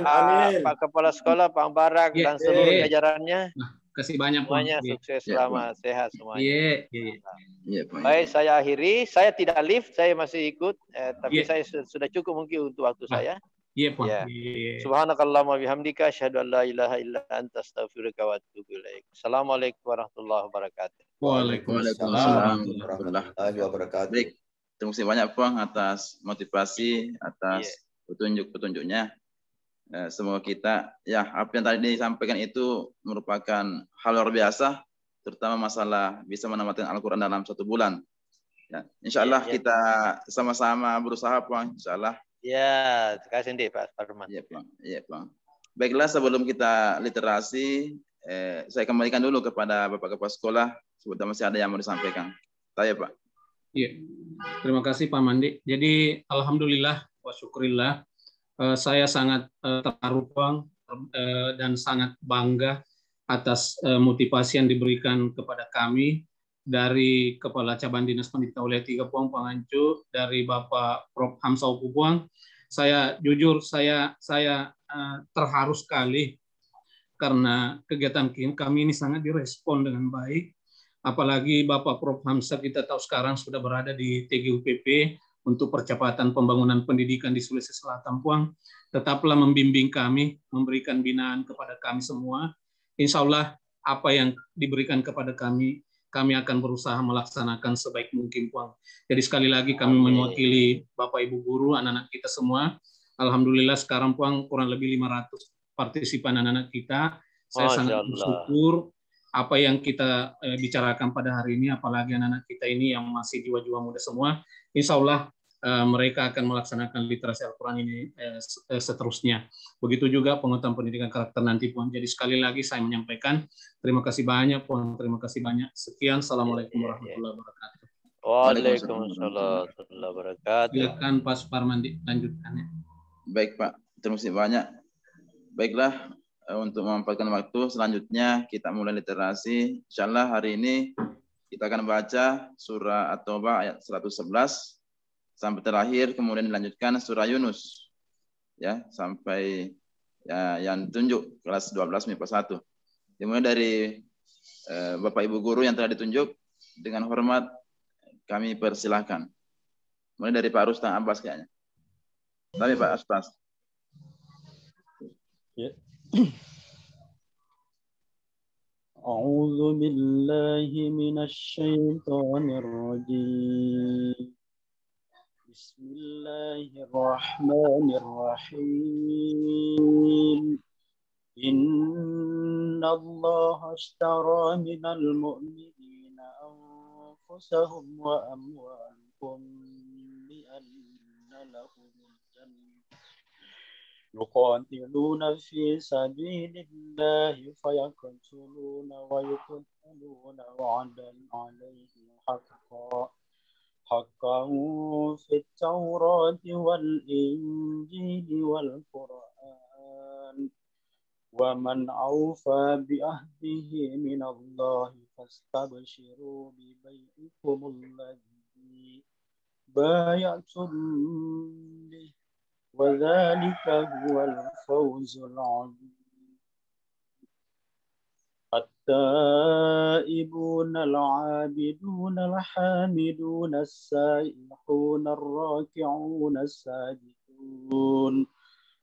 S2: amin. Pak Kepala Sekolah, Pak Barak dan seluruh jajarannya.
S4: Kasih banyak Bang.
S2: Semuanya sukses selama sehat semuanya.
S3: Iya.
S2: Baik, saya akhiri. Saya tidak live, saya masih ikut, tapi saya sudah cukup mungkin untuk waktu saya.
S4: Iya, Pak.
S2: Subhanakallahumma bihamdika asyhadu an la ilaha illa anta astaghfiruka wa atubu ilaik. Assalamualaikum warahmatullahi wabarakatuh.
S1: Waalaikumsalam warahmatullahi
S3: wabarakatuh.
S1: Baik, terima kasih banyak Bang atas motivasi, atas petunjuk-petunjuknya. Semoga kita apa yang tadi disampaikan itu merupakan hal luar biasa, terutama masalah bisa menamatkan Al-Quran dalam 1 bulan. Ya, insya Allah kita sama-sama berusaha Bang, insya Allah.
S2: Ya, terima kasih Pak Farman.
S1: Iya, Bang. Baiklah, sebelum kita literasi, saya kembalikan dulu kepada Bapak Kepala Sekolah, sebetulnya masih ada yang mau disampaikan. Saya, Pak.
S4: Iya, terima kasih Pak Mandi. Jadi, alhamdulillah, wa syukurillah, saya sangat terharu Bang, dan sangat bangga atas motivasi yang diberikan kepada kami dari Kepala Cabang Dinas Pendidikan Wilayah 3 Puang, Pak Ancu, dari Bapak Prof. Hamsau Puang. Saya jujur saya terharu sekali karena kegiatan kami ini sangat direspon dengan baik. Apalagi Bapak Prof. Hamsa kita tahu sekarang sudah berada di TGUPP, untuk percepatan pembangunan pendidikan di Sulawesi Selatan, Puang. Tetaplah membimbing kami, memberikan binaan kepada kami semua. Insya Allah apa yang diberikan kepada kami akan berusaha melaksanakan sebaik mungkin, Puang. Jadi sekali lagi kami mewakili Bapak Ibu guru, anak-anak kita semua. Alhamdulillah sekarang, Puang, kurang lebih 500 partisipan anak-anak kita. Saya sangat bersyukur apa yang kita bicarakan pada hari ini, apalagi anak-anak kita ini yang masih jiwa-jiwa muda semua. Insya Allah mereka akan melaksanakan literasi Al-Quran ini seterusnya. Begitu juga pengetahuan pendidikan karakter nanti, Puan. Jadi sekali lagi saya menyampaikan terima kasih banyak, Puan. Terima kasih banyak. Sekian. Assalamualaikum warahmatullahi wabarakatuh.
S2: Waalaikumsalam warahmatullahi wabarakatuh.
S4: Silakan Pak Suparman dilanjutkan.
S1: Baik Pak, terima kasih banyak. Baiklah, untuk memanfaatkan waktu, selanjutnya kita mulai literasi. Insyaallah hari ini kita akan baca surah At-Taubah ayat 111 sampai terakhir, kemudian dilanjutkan surah Yunus ya sampai ya, yang ditunjuk kelas 12 MIPA 1. Dimulai dari Bapak Ibu guru yang telah ditunjuk, dengan hormat kami persilahkan. Mulai dari Pak Rustam Abbas kayaknya. Tapi Pak Abbas.
S5: Ya. A'udzu billahi minasy syaithanir rajim. Bismillahirrahmanirrahim. Innallaha ashtara minal mu'minina anfusahum wa amwalahum bi anna lahumul jannah. يقاتلون في سبيل الله فيقتلون ويقتلون وعدا عليه حقا في التوراة والإنجيل والقرآن ومن أوفى بعهده من الله فاستبشروا ببيعكم الذي بايعتم به وذلك هو الفوز العظيم. التائبون العابدون الحامدون السائحون الراكعون الساجدون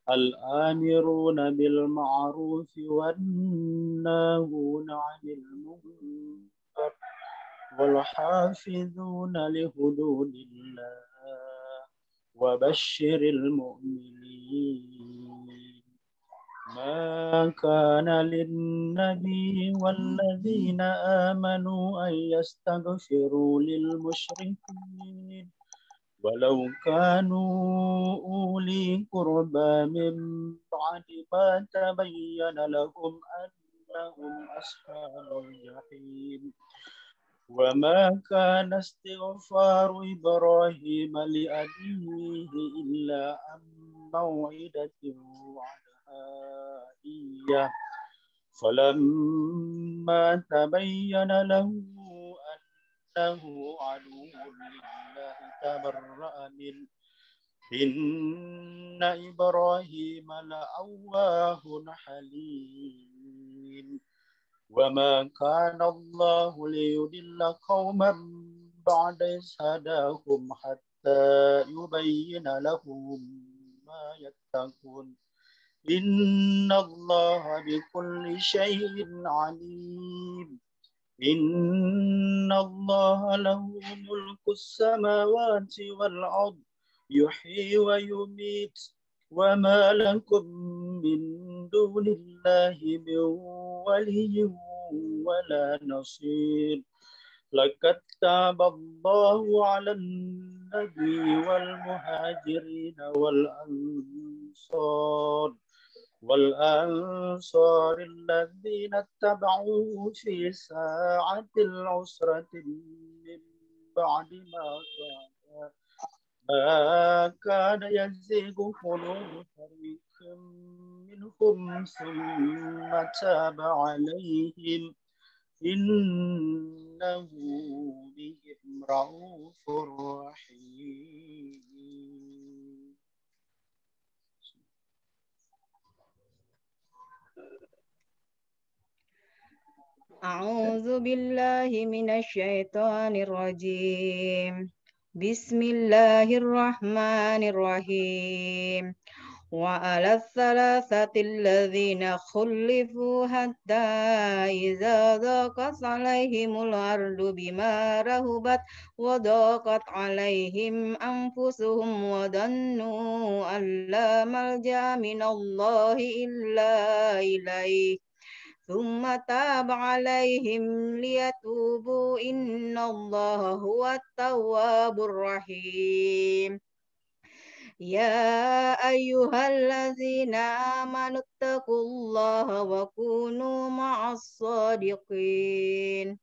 S5: الآمرون بالمعروف والناهون عن المنكر والحافظون لحدود الله وبشر المؤمنين. ما كان للنبي والذين آمنوا أن يستغفروا للمشركين ولو كانوا أولي قربى من بعد ما تبين لهم أنهم أصحاب الجحيم. وما كان استغفار إبراهيم لأبيه إلا عن موعدة وعدها إياه فلما تبين له أنه عدو لله تبرأ منه إن إبراهيم لأواه حليم. وما كان الله ليضل قوما بعد إذ هداهم حتى يبين لهم ما يتقون إن الله بكل شيء عليم. إن الله له ملك السماوات والأرض يحيي ويميت وما لكم من دون الله من ولي ولا نصير. لقد تاب الله على النبي والمهاجرين والأنصار الذين اتبعوه في ساعة العسرة من بعد ما كان يزيغ قلوب فريق منهم ثم تاب عليهم إنه بهم رؤوف رحيم.
S6: أعوذ بالله من الشيطان الرجيم. بسم الله الرحمن الرحيم وعلى الثلاثة الذين خلفوا حتى إذا ضاقت عليهم الأرض بما رهبت وضاقت عليهم أنفسهم وظنوا أن لا ملجأ من الله إلا إليه ثم تاب عليهم ليتوبوا إن الله هو التواب الرحيم يا أيها الذين آمنوا اتقوا الله وكونوا مع الصادقين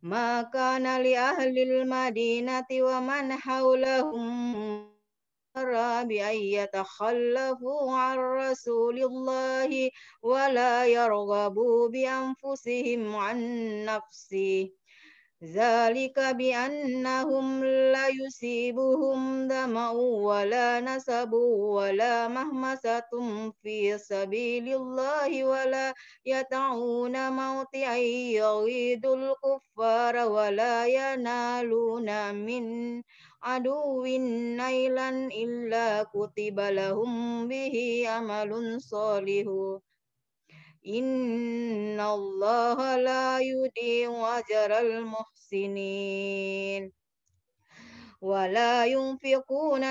S6: ما كان لأهل المدينة ومن حولهم بأن يتخلفوا عن رسول الله ولا يرغبوا بأنفسهم عن نفسه ذلك بأنهم لا يصيبهم ظمأ ولا نصب ولا مهمسة في سبيل الله ولا يطعون موطئا يغيظ الكفار ولا ينالون من عدو نيلا إلا كتب لهم به عمل صالح إن الله لا يضيع أجر المحسنين ولا ينفقون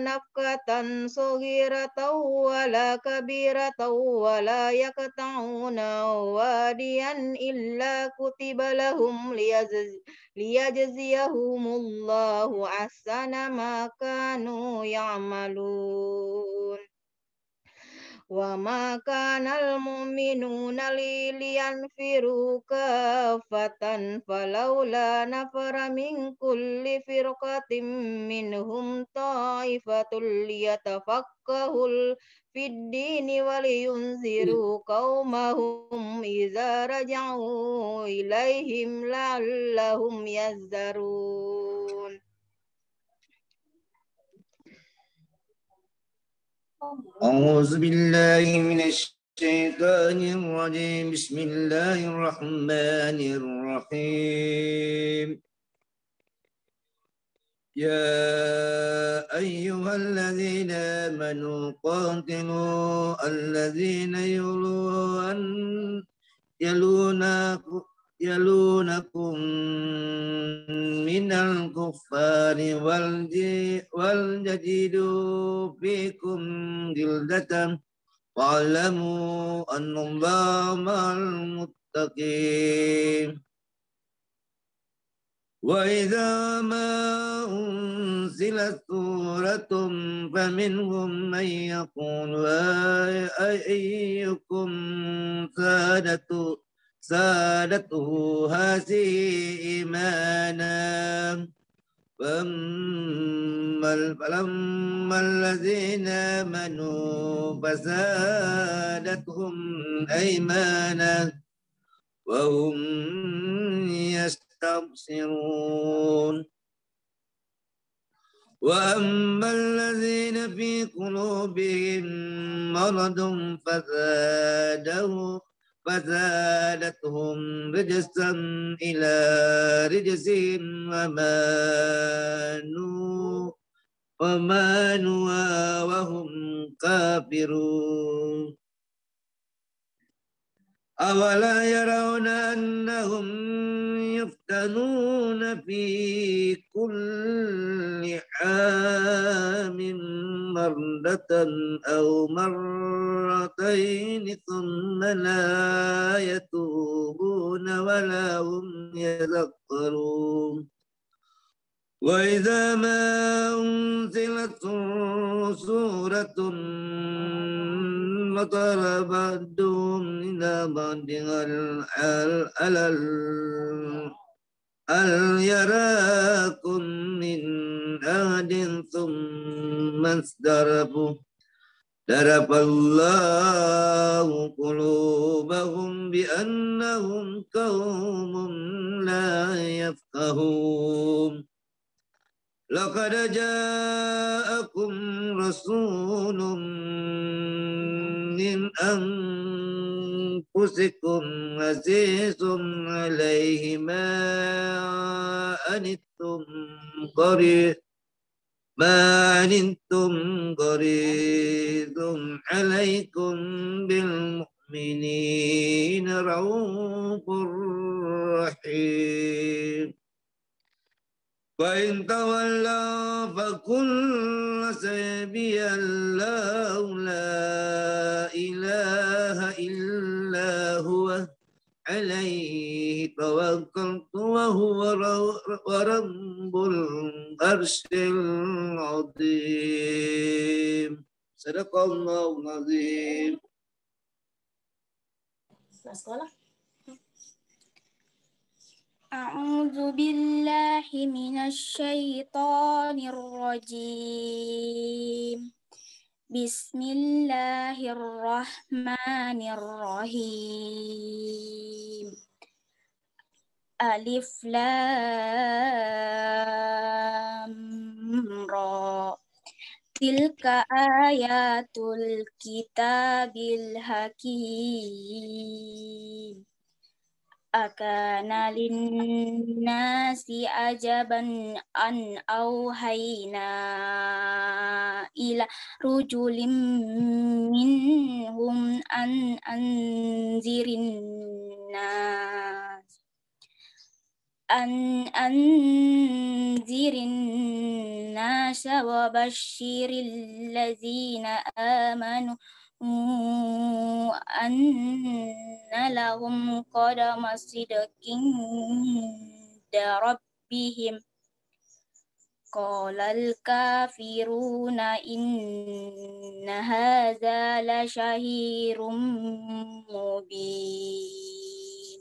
S6: نفقة صغيرة ولا كبيرة ولا يقطعون واديا إلا كتب لهم ليجزيهم الله أحسن ما كانوا يعملون وما كان المؤمنون لينفروا كافة فلولا نفر من كل فرقة منهم طائفة ليتفقهوا في الدين ولينذروا قومهم إذا رجعوا إليهم لعلهم يحذرون
S7: أعوذ بالله من الشيطان الرجيم بسم الله الرحمن الرحيم يا أيها الذين آمنوا قاتلوا الذين يلونكم من الكفار وليجدوا فيكم جلدة واعلموا أن الله مع المتقين وإذا ما أنزلت سورة فمنهم من يقول أيكم سادته هذه إيمانا فلما الذين آمنوا فزادتهم أيمانا وهم يستبصرون وأما الذين في قلوبهم مرض فزادتهم رجسا إلى رجسهم وماتوا وهم كافرون أولا يرون أنهم يفتنون في كل عام مرة أو مرتين ثم لا يتوبون ولا هم يذكرون وإذا ما أنزلت سورة نظر بعضهم إلى بعض هل يراكم من أحد ثم ازدربوا ضرب الله قلوبهم بأنهم قوم لا يفقهون لقد جاءكم رسول من أنفسكم عزيز عليه ما أنتم قريب ما عنتم قريب عليكم بالمؤمنين رؤوف رحيم وإن تولوا فقل حسبي الله لا إله إلا هو عليه توكلت وهو رب العرش العظيم صدق الله العظيم.
S8: أعوذ بالله من الشيطان الرجيم. بسم الله الرحمن الرحيم. ألف لام را تلك آيات الكتاب الحكيم. أكان للناس عجبا أن أوحينا إلى رجل منهم أن أنذر الناس وبشر الذين آمنوا أن لهم قدم صدق عند ربهم. قال الكافرون إن هذا لشهير مبين.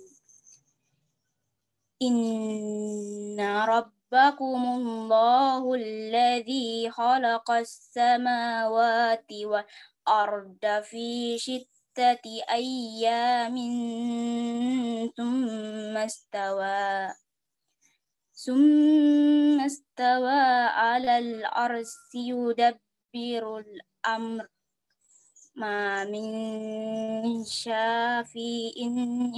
S8: إن ربكم الله الذي خلق السماوات والأرض في 6 أيام ثم استوى على العرش يدبر الأمر ما من شافع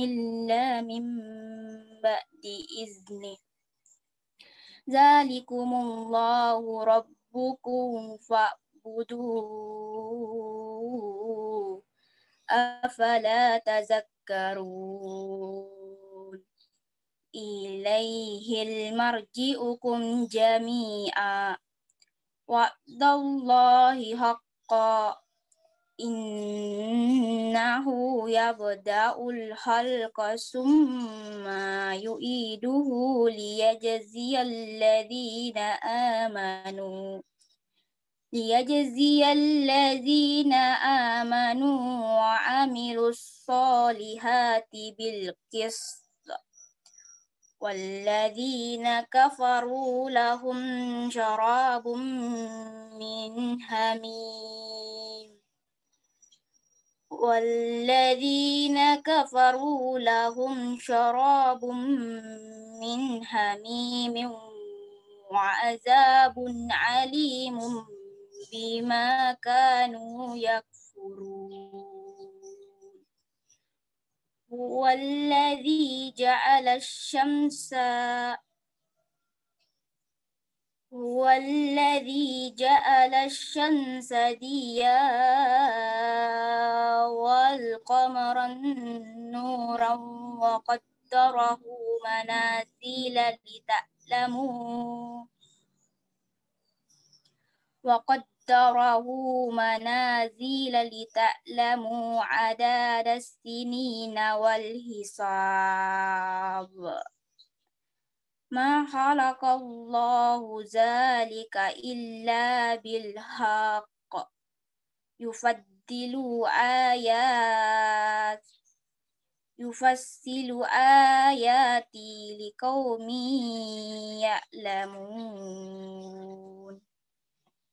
S8: إلا من بعد إذنه. ذلكم الله ربكم فاعبدوه أفلا تذكرون. إليه المرجعكم جميعا وعد الله حقا إنه يبدأ الخلق ثم يعيده ليجزي الذين آمنوا وعملوا الصالحات بالقسط والذين كفروا لهم شراب من حميم وعذاب عليم بما كانوا يكفرون. هو الذي جعل الشمس ضياء والقمر نورا وقدره منازل لتعلموا عدد السنين والحساب. ما خلق الله ذلك إلا بالحق يفصل آياتي لقوم يعلمون.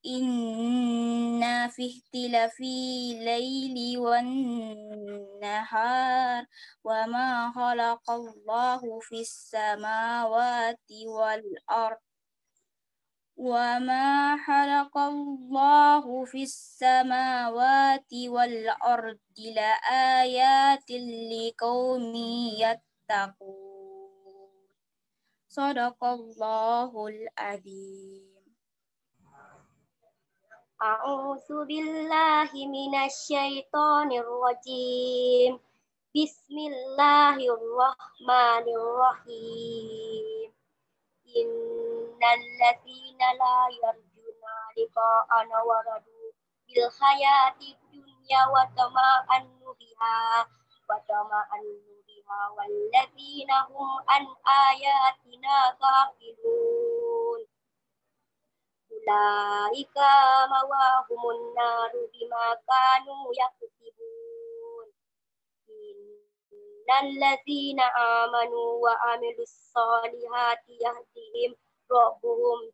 S8: إن في اختلاف الليل والنهار وما خلق الله في السماوات والأرض لآيات لقوم يتقون. Sadaqallahul azim. A'udzu billahi minasyaitonir rajim. Bismillahirrahmanirrahim. Innal ladzina la yarjuna liqa'ana waradu bil hayati dunya wa tama'annu biha wal ladzina hum an ayatina ghafilun. Ulaika mawahumun naru bima kanu yaktubun. Innal ladzina amanu wa amilus solihati yahdihim rabbuhum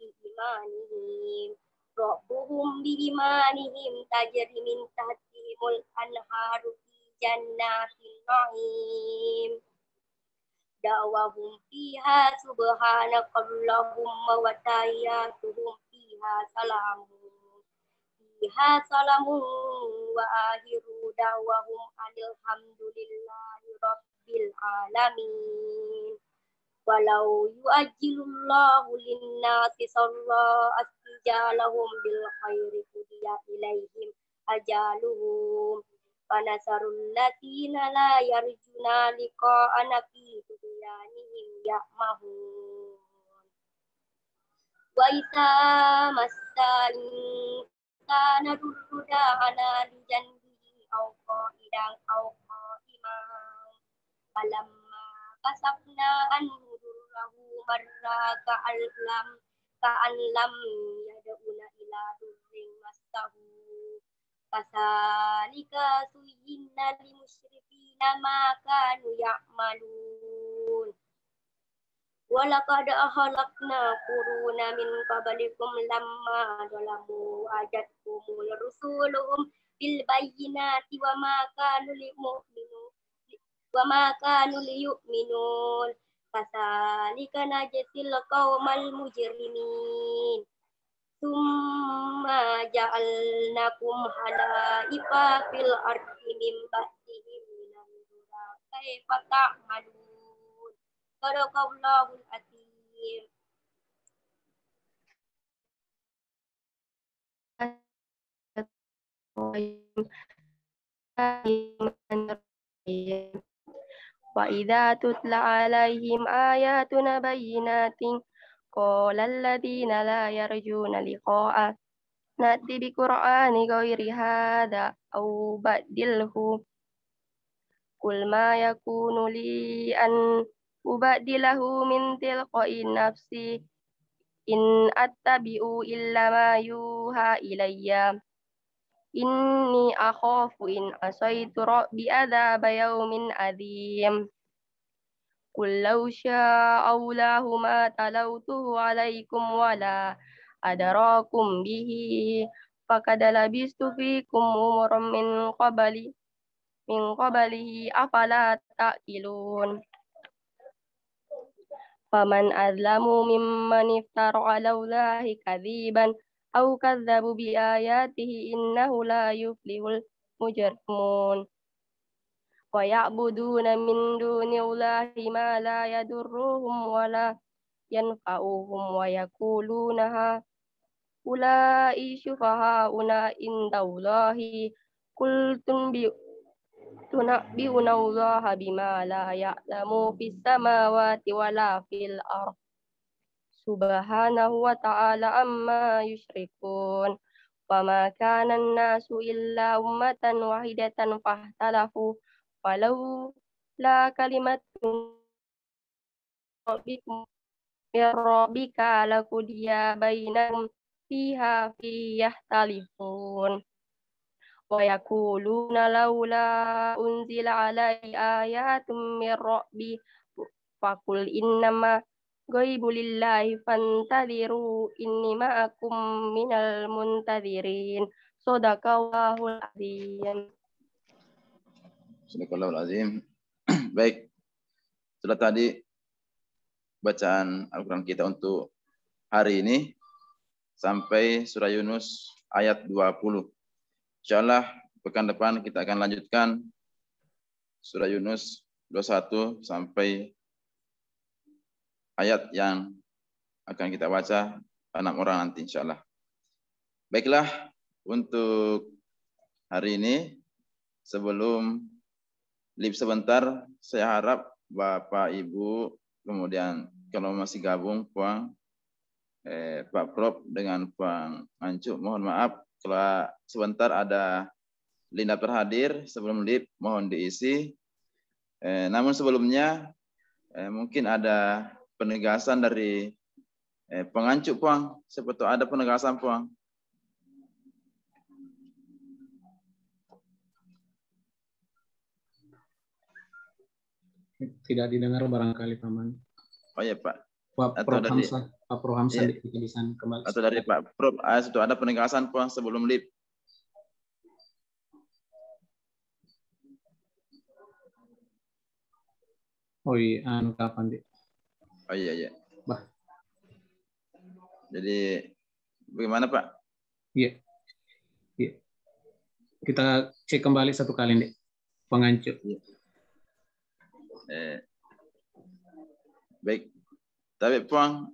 S8: biimanihim tajri min tahtihimul anharu fi jannatin na'im. Da'wahum fiha subhanakallahumma wa tahiyyatuhum fiha salamun wa akhiru da'wahum alhamdulillahi rabbil alamin. Walau yu'ajjilullahu linnasi sarra astijalahum bil khairi qudiya ilaihim ajaluhum fanasarul latina la yarjuna liqa'ana fi tughyanihim ya'mahun. Wa idza massal insana durru da'ana li janbihi aw qa'idan aw qa'iman falamma kasafna anhu durrahu marra ka'an lam yad'una ila durrin massahu kasalika suyyina lil musyrikina ma kanu ya'malun. Walaqad ahlakna quruna min qablikum lamma zalamu ajatkumul rusuluhum bil bayyinati wa ma kanu liyu'minun kasalika najzil qaumal mujrimin. Summa ja'alnakum halaifa fil ardi min ba'dihim linanzura kaifa ta'malun. Sadaqallahul azim. Wa idza tutla alaihim ayatuna bayyinatin qala alladziina laa yarjuuna liqaa'a na'ti bi qur'aani ghairi haadha aw badilhu qul ma yakunu li an ubadilahu min tilqa'i nafsi in attabi'u illa ma yuha ilayya inni akhafu in asaitu rabbi adzaba yaumin adzim. Qul law syaa Allahu ma talawtuhu alaikum wala adrakum bihi faqad labistu fikum umuran min qablihi afala ta'qilun. Faman azlamu mimman iftara 'ala Allahi kadziban aw kadzdaba bi ayatihi innahu la yuflihul mujrimun. Wa ya'buduna min dunillahi ma la yadurruhum wa la yanfa'uhum wa yaquluna ulai syufa'auna indallahi qul tunabbi'una Allaha bima la ya'lamu fis samawati wala fil ardh subhanahu wa ta'ala amma yusyrikun. Wa ma kana an-nasu illa ummatan wahidatan fahtalafu walau la kalimatun rabbika laqudiya bainahum fiha yahtalifun. Wa yaquluna laula unzila alaihi ayatun min rabbi faqul innama ghaibu lillahi fantadhiru inni ma'akum minal muntadhirin. Shadaqallahul azim.
S1: Sadaqallahul azim. Baik, setelah tadi bacaan Al-Quran kita untuk hari ini sampai surah Yunus ayat 20. Insyaallah pekan depan kita akan lanjutkan surah Yunus 21 sampai ayat yang akan kita baca 6 orang nanti insyaallah. Baiklah, untuk hari ini sebelum live sebentar, saya harap Bapak Ibu, kemudian kalau masih gabung Puang, Pak Prof dengan Puang Ancu, mohon maaf kalau sebentar ada Linda terhadir sebelum live, mohon diisi. Namun sebelumnya mungkin ada penegasan dari pengancu Puang, seperti ada penegasan Puang.
S4: Tidak didengar barangkali Paman.
S1: Oh ya Pak.
S4: Pak Prof Hamzah
S1: iya.
S4: bisa kembali.
S1: Atau dari Pak Prof, itu ada penegasan Puang sebelum live.
S4: Oh iya, kapan Dik?
S1: Oh iya.
S4: Bah.
S1: Jadi bagaimana Pak?
S4: Iya. Kita cek kembali satu kali Dik. Pengancu.
S1: Iya. Baik. Tapi Puang,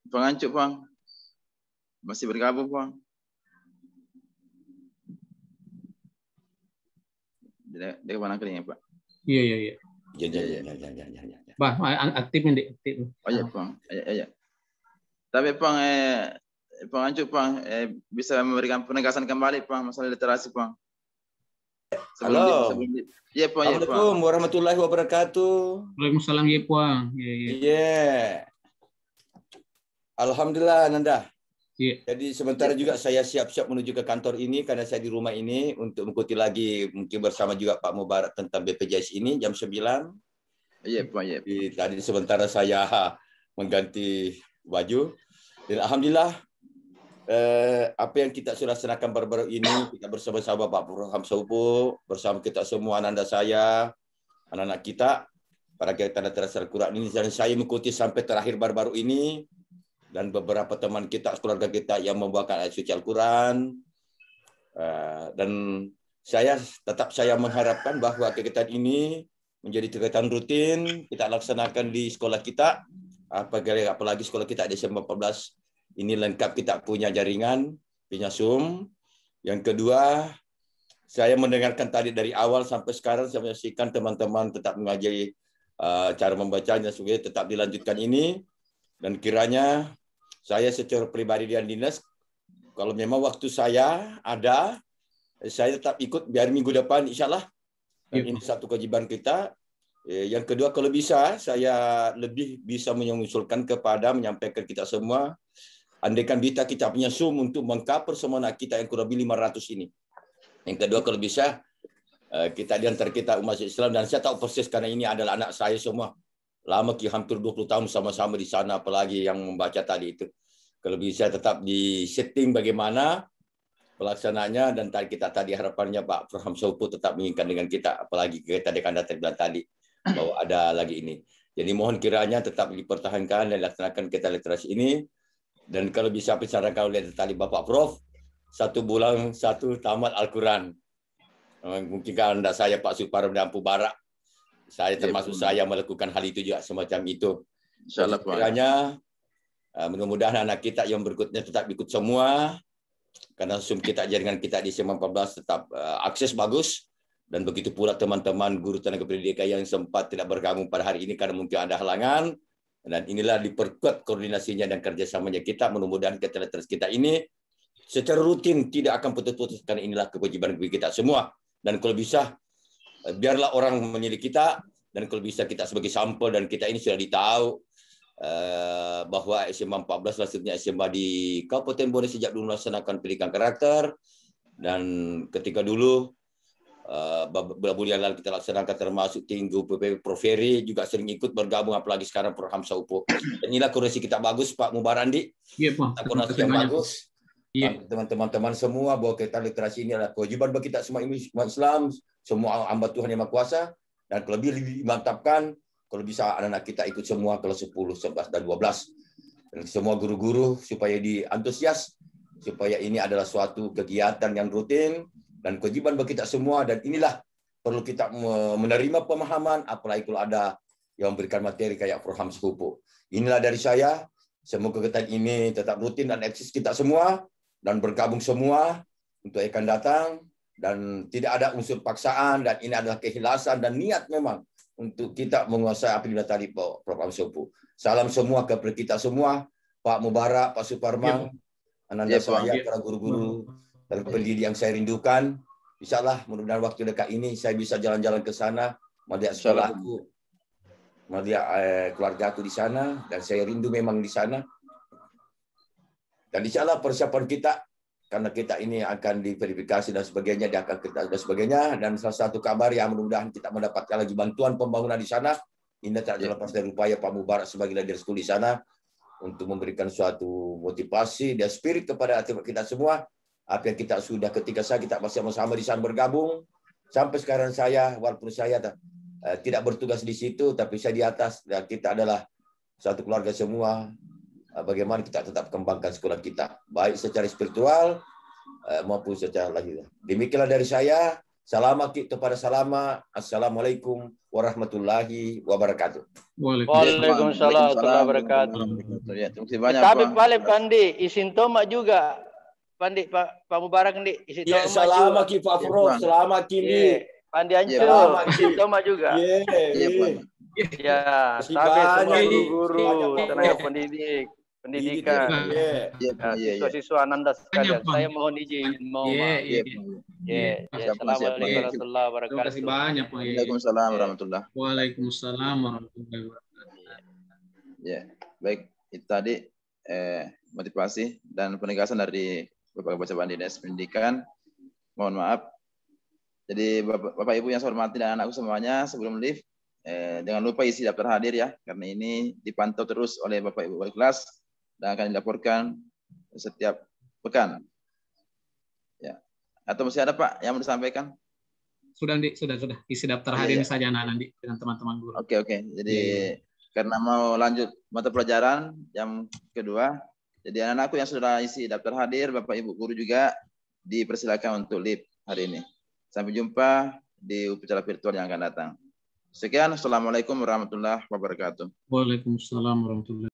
S1: pengancu Puang masih bergabung Puang. Dia kemana kelingnya Pak?
S4: Iya.
S3: Ya.
S4: Bah, aktif nih aktif.
S1: Oh iya Puang. Iya. Tapi Puang, pengancu Puang bisa memberikan penegasan kembali Puang masalah literasi Puang.
S3: Halo.
S1: Iya Puang.
S3: Assalamualaikum warahmatullahi wabarakatuh.
S4: Waalaikumsalam ya Puang.
S3: Iya. Alhamdulillah Nanda.
S4: Iya.
S3: Jadi sementara juga saya siap-siap menuju ke kantor ini karena saya di rumah ini untuk mengikuti lagi mungkin bersama juga Pak Mubarak tentang BPJS ini jam 9.
S1: Iya Pak.
S3: Tadi sementara saya mengganti baju dan alhamdulillah apa yang kita sudah laksanakan baru-baru ini kita bersama-sama Pak Prof Hamzah bersama kita semua anak-anak saya, anak-anak kita para kita literasi Al-Quran ini dan saya mengikuti sampai terakhir baru-baru ini. Dan beberapa teman kita, keluarga kita yang membawakan ayat suci Al-Quran. Dan saya mengharapkan bahwa kegiatan ini menjadi kegiatan rutin, kita laksanakan di sekolah kita, apalagi sekolah kita Desember 14, ini lengkap kita punya jaringan, punya Zoom. Yang kedua, saya mendengarkan tadi dari awal sampai sekarang, saya menyaksikan teman-teman tetap mengajari cara membacanya, supaya tetap dilanjutkan ini. Dan kiranya, saya secara pribadi dan dinas, kalau memang waktu saya ada, saya tetap ikut biar minggu depan insya Allah. Dan ini satu kewajiban kita. Yang kedua, kalau bisa, saya lebih bisa mengusulkan kepada menyampaikan kita semua, andaikan kita punya Zoom untuk mengcover semua anak kita yang kurang lebih 500 ini. Yang kedua, kalau bisa, kita di antara kita umat Islam, dan saya tahu persis karena ini adalah anak saya semua. Lama hampir 20 tahun sama-sama di sana, apalagi yang membaca tadi itu. Kalau bisa tetap di setting bagaimana pelaksanaannya, dan kita tadi harapannya Pak Prof Hamzah tetap menginginkan dengan kita, apalagi kita tadi bahwa ada lagi ini. Jadi mohon kiranya tetap dipertahankan dan dilaksanakan kita literasi ini. Dan kalau bisa disarankan oleh tadi Bapak Prof, 1 bulan 1 tamat Al-Quran. Mungkin kan anda saya Pak Suparman dan Apu Barak. Saya termasuk saya melakukan hal itu juga semacam itu. Insyaallah kiranya mudah-mudahan anak kita yang berikutnya tetap ikut semua karena Zoom kita jaringan kita di SMA 14 tetap akses bagus dan begitu pula teman-teman guru tenaga pendidikan yang sempat tidak bergabung pada hari ini karena mungkin ada halangan dan inilah diperkuat koordinasinya dan kerjasamanya kita mudah-mudahan kita ini secara rutin tidak akan putus-putus karena inilah kewajiban kita semua dan kalau bisa biarlah orang menilai kita dan kalau bisa kita sebagai sampel dan kita ini sudah ditahu bahwa SMA 14 maksudnya SMA di Kabupaten Bone sejak dulu melaksanakan pendidikan karakter dan ketika dulu beberapa bulan lalu kita laksanakan termasuk tinggi UPP Prof Ferry juga sering ikut bergabung apalagi sekarang Prof Hamzah Upo. Dan inilah koordinasi kita bagus Pak Mubarandi.
S4: Iya Pak.
S3: Koordinasi yang bagus. Teman-teman semua bahwa kita literasi ini adalah kewajiban bagi kita semua umat Islam, semua hamba Tuhan yang Maha Kuasa dan kalau lebih dimantapkan kalau bisa anak-anak kita ikut semua kelas 10, 11 dan 12 dan semua guru-guru supaya diantusias supaya ini adalah suatu kegiatan yang rutin dan kewajiban bagi kita semua dan inilah perlu kita menerima pemahaman apalagi kalau ada yang memberikan materi kayak Prof. Hamsaupu. Inilah dari saya. Semoga kegiatan ini tetap rutin dan eksis kita semua dan bergabung semua untuk akan datang dan tidak ada unsur paksaan dan ini adalah keikhlasan dan niat memang untuk kita menguasai apa yang tadi Prof. Hamsaupu. Salam semua kepada kita semua, Pak Mubarak, Pak Suparman, Ananda saya, para guru-guru dan pendidik yang saya rindukan. Insyaallah mudah-mudahan waktu dekat ini saya bisa jalan-jalan ke sana, melihat sekolahku, melihat keluarga aku di sana, dan saya rindu memang di sana. Dan insyaallah persiapan kita, karena kita ini akan diverifikasi dan sebagainya, dan sebagainya. Dan salah satu kabar yang mudah-mudahan kita mendapatkan lagi bantuan pembangunan di sana. Ini tak terlepas dari upaya Pak Mubarak sebagai leader school di sana untuk memberikan suatu motivasi dan spirit kepada kita semua. Apa yang kita sudah ketika kita masih sama-sama di sana bergabung sampai sekarang saya, walaupun saya tidak bertugas di situ, tapi saya di atas dan kita adalah satu keluarga semua. Bagaimana kita tetap kembangkan sekolah kita, baik secara spiritual maupun secara lagi. Demikianlah dari saya. Selamat kepada salama. Assalamualaikum warahmatullahi wabarakatuh.
S2: Waalaikumsalam warahmatullahi wabarakatuh.
S1: Terima kasih banyak.
S2: Tapi balik Pandi, isin tomak juga. Pandi Pak Mubarak nih, isin tomak.
S3: Selamat ki Pak Prof, selamat kini.
S2: Pandi Ancur, isin tomak juga. Ya, tapi semua guru-guru, tenaga pendidik, pendidikan, siswa-siswa Ananda sekalian. Saya mohon izin, mohon maaf. Assalamualaikum warahmatullahi wabarakatuh.
S4: Terima kasih banyak, Pak.
S1: Waalaikumsalam warahmatullahi wabarakatuh.
S4: Waalaikumsalam warahmatullahi wabarakatuh.
S1: Ya, baik. Itu tadi motivasi dan penegasan dari Bapak Kepala Dinas Pendidikan. Mohon maaf. Jadi Bapak Ibu yang saya hormati dan anakku semuanya, sebelum live, jangan lupa isi daftar hadir ya, karena ini dipantau terus oleh Bapak Ibu wali kelas dan akan dilaporkan setiap pekan. Ya. Atau masih ada Pak yang mau disampaikan?
S4: Sudah isi daftar hadir saja nanti dengan teman-teman guru.
S1: Oke. Jadi karena mau lanjut mata pelajaran jam kedua, jadi anak-anakku yang sudah isi daftar hadir, Bapak Ibu guru juga dipersilakan untuk live hari ini. Sampai jumpa di upacara virtual yang akan datang. Sekian, assalamualaikum warahmatullahi wabarakatuh.
S4: Waalaikumsalam warahmatullahi wabarakatuh.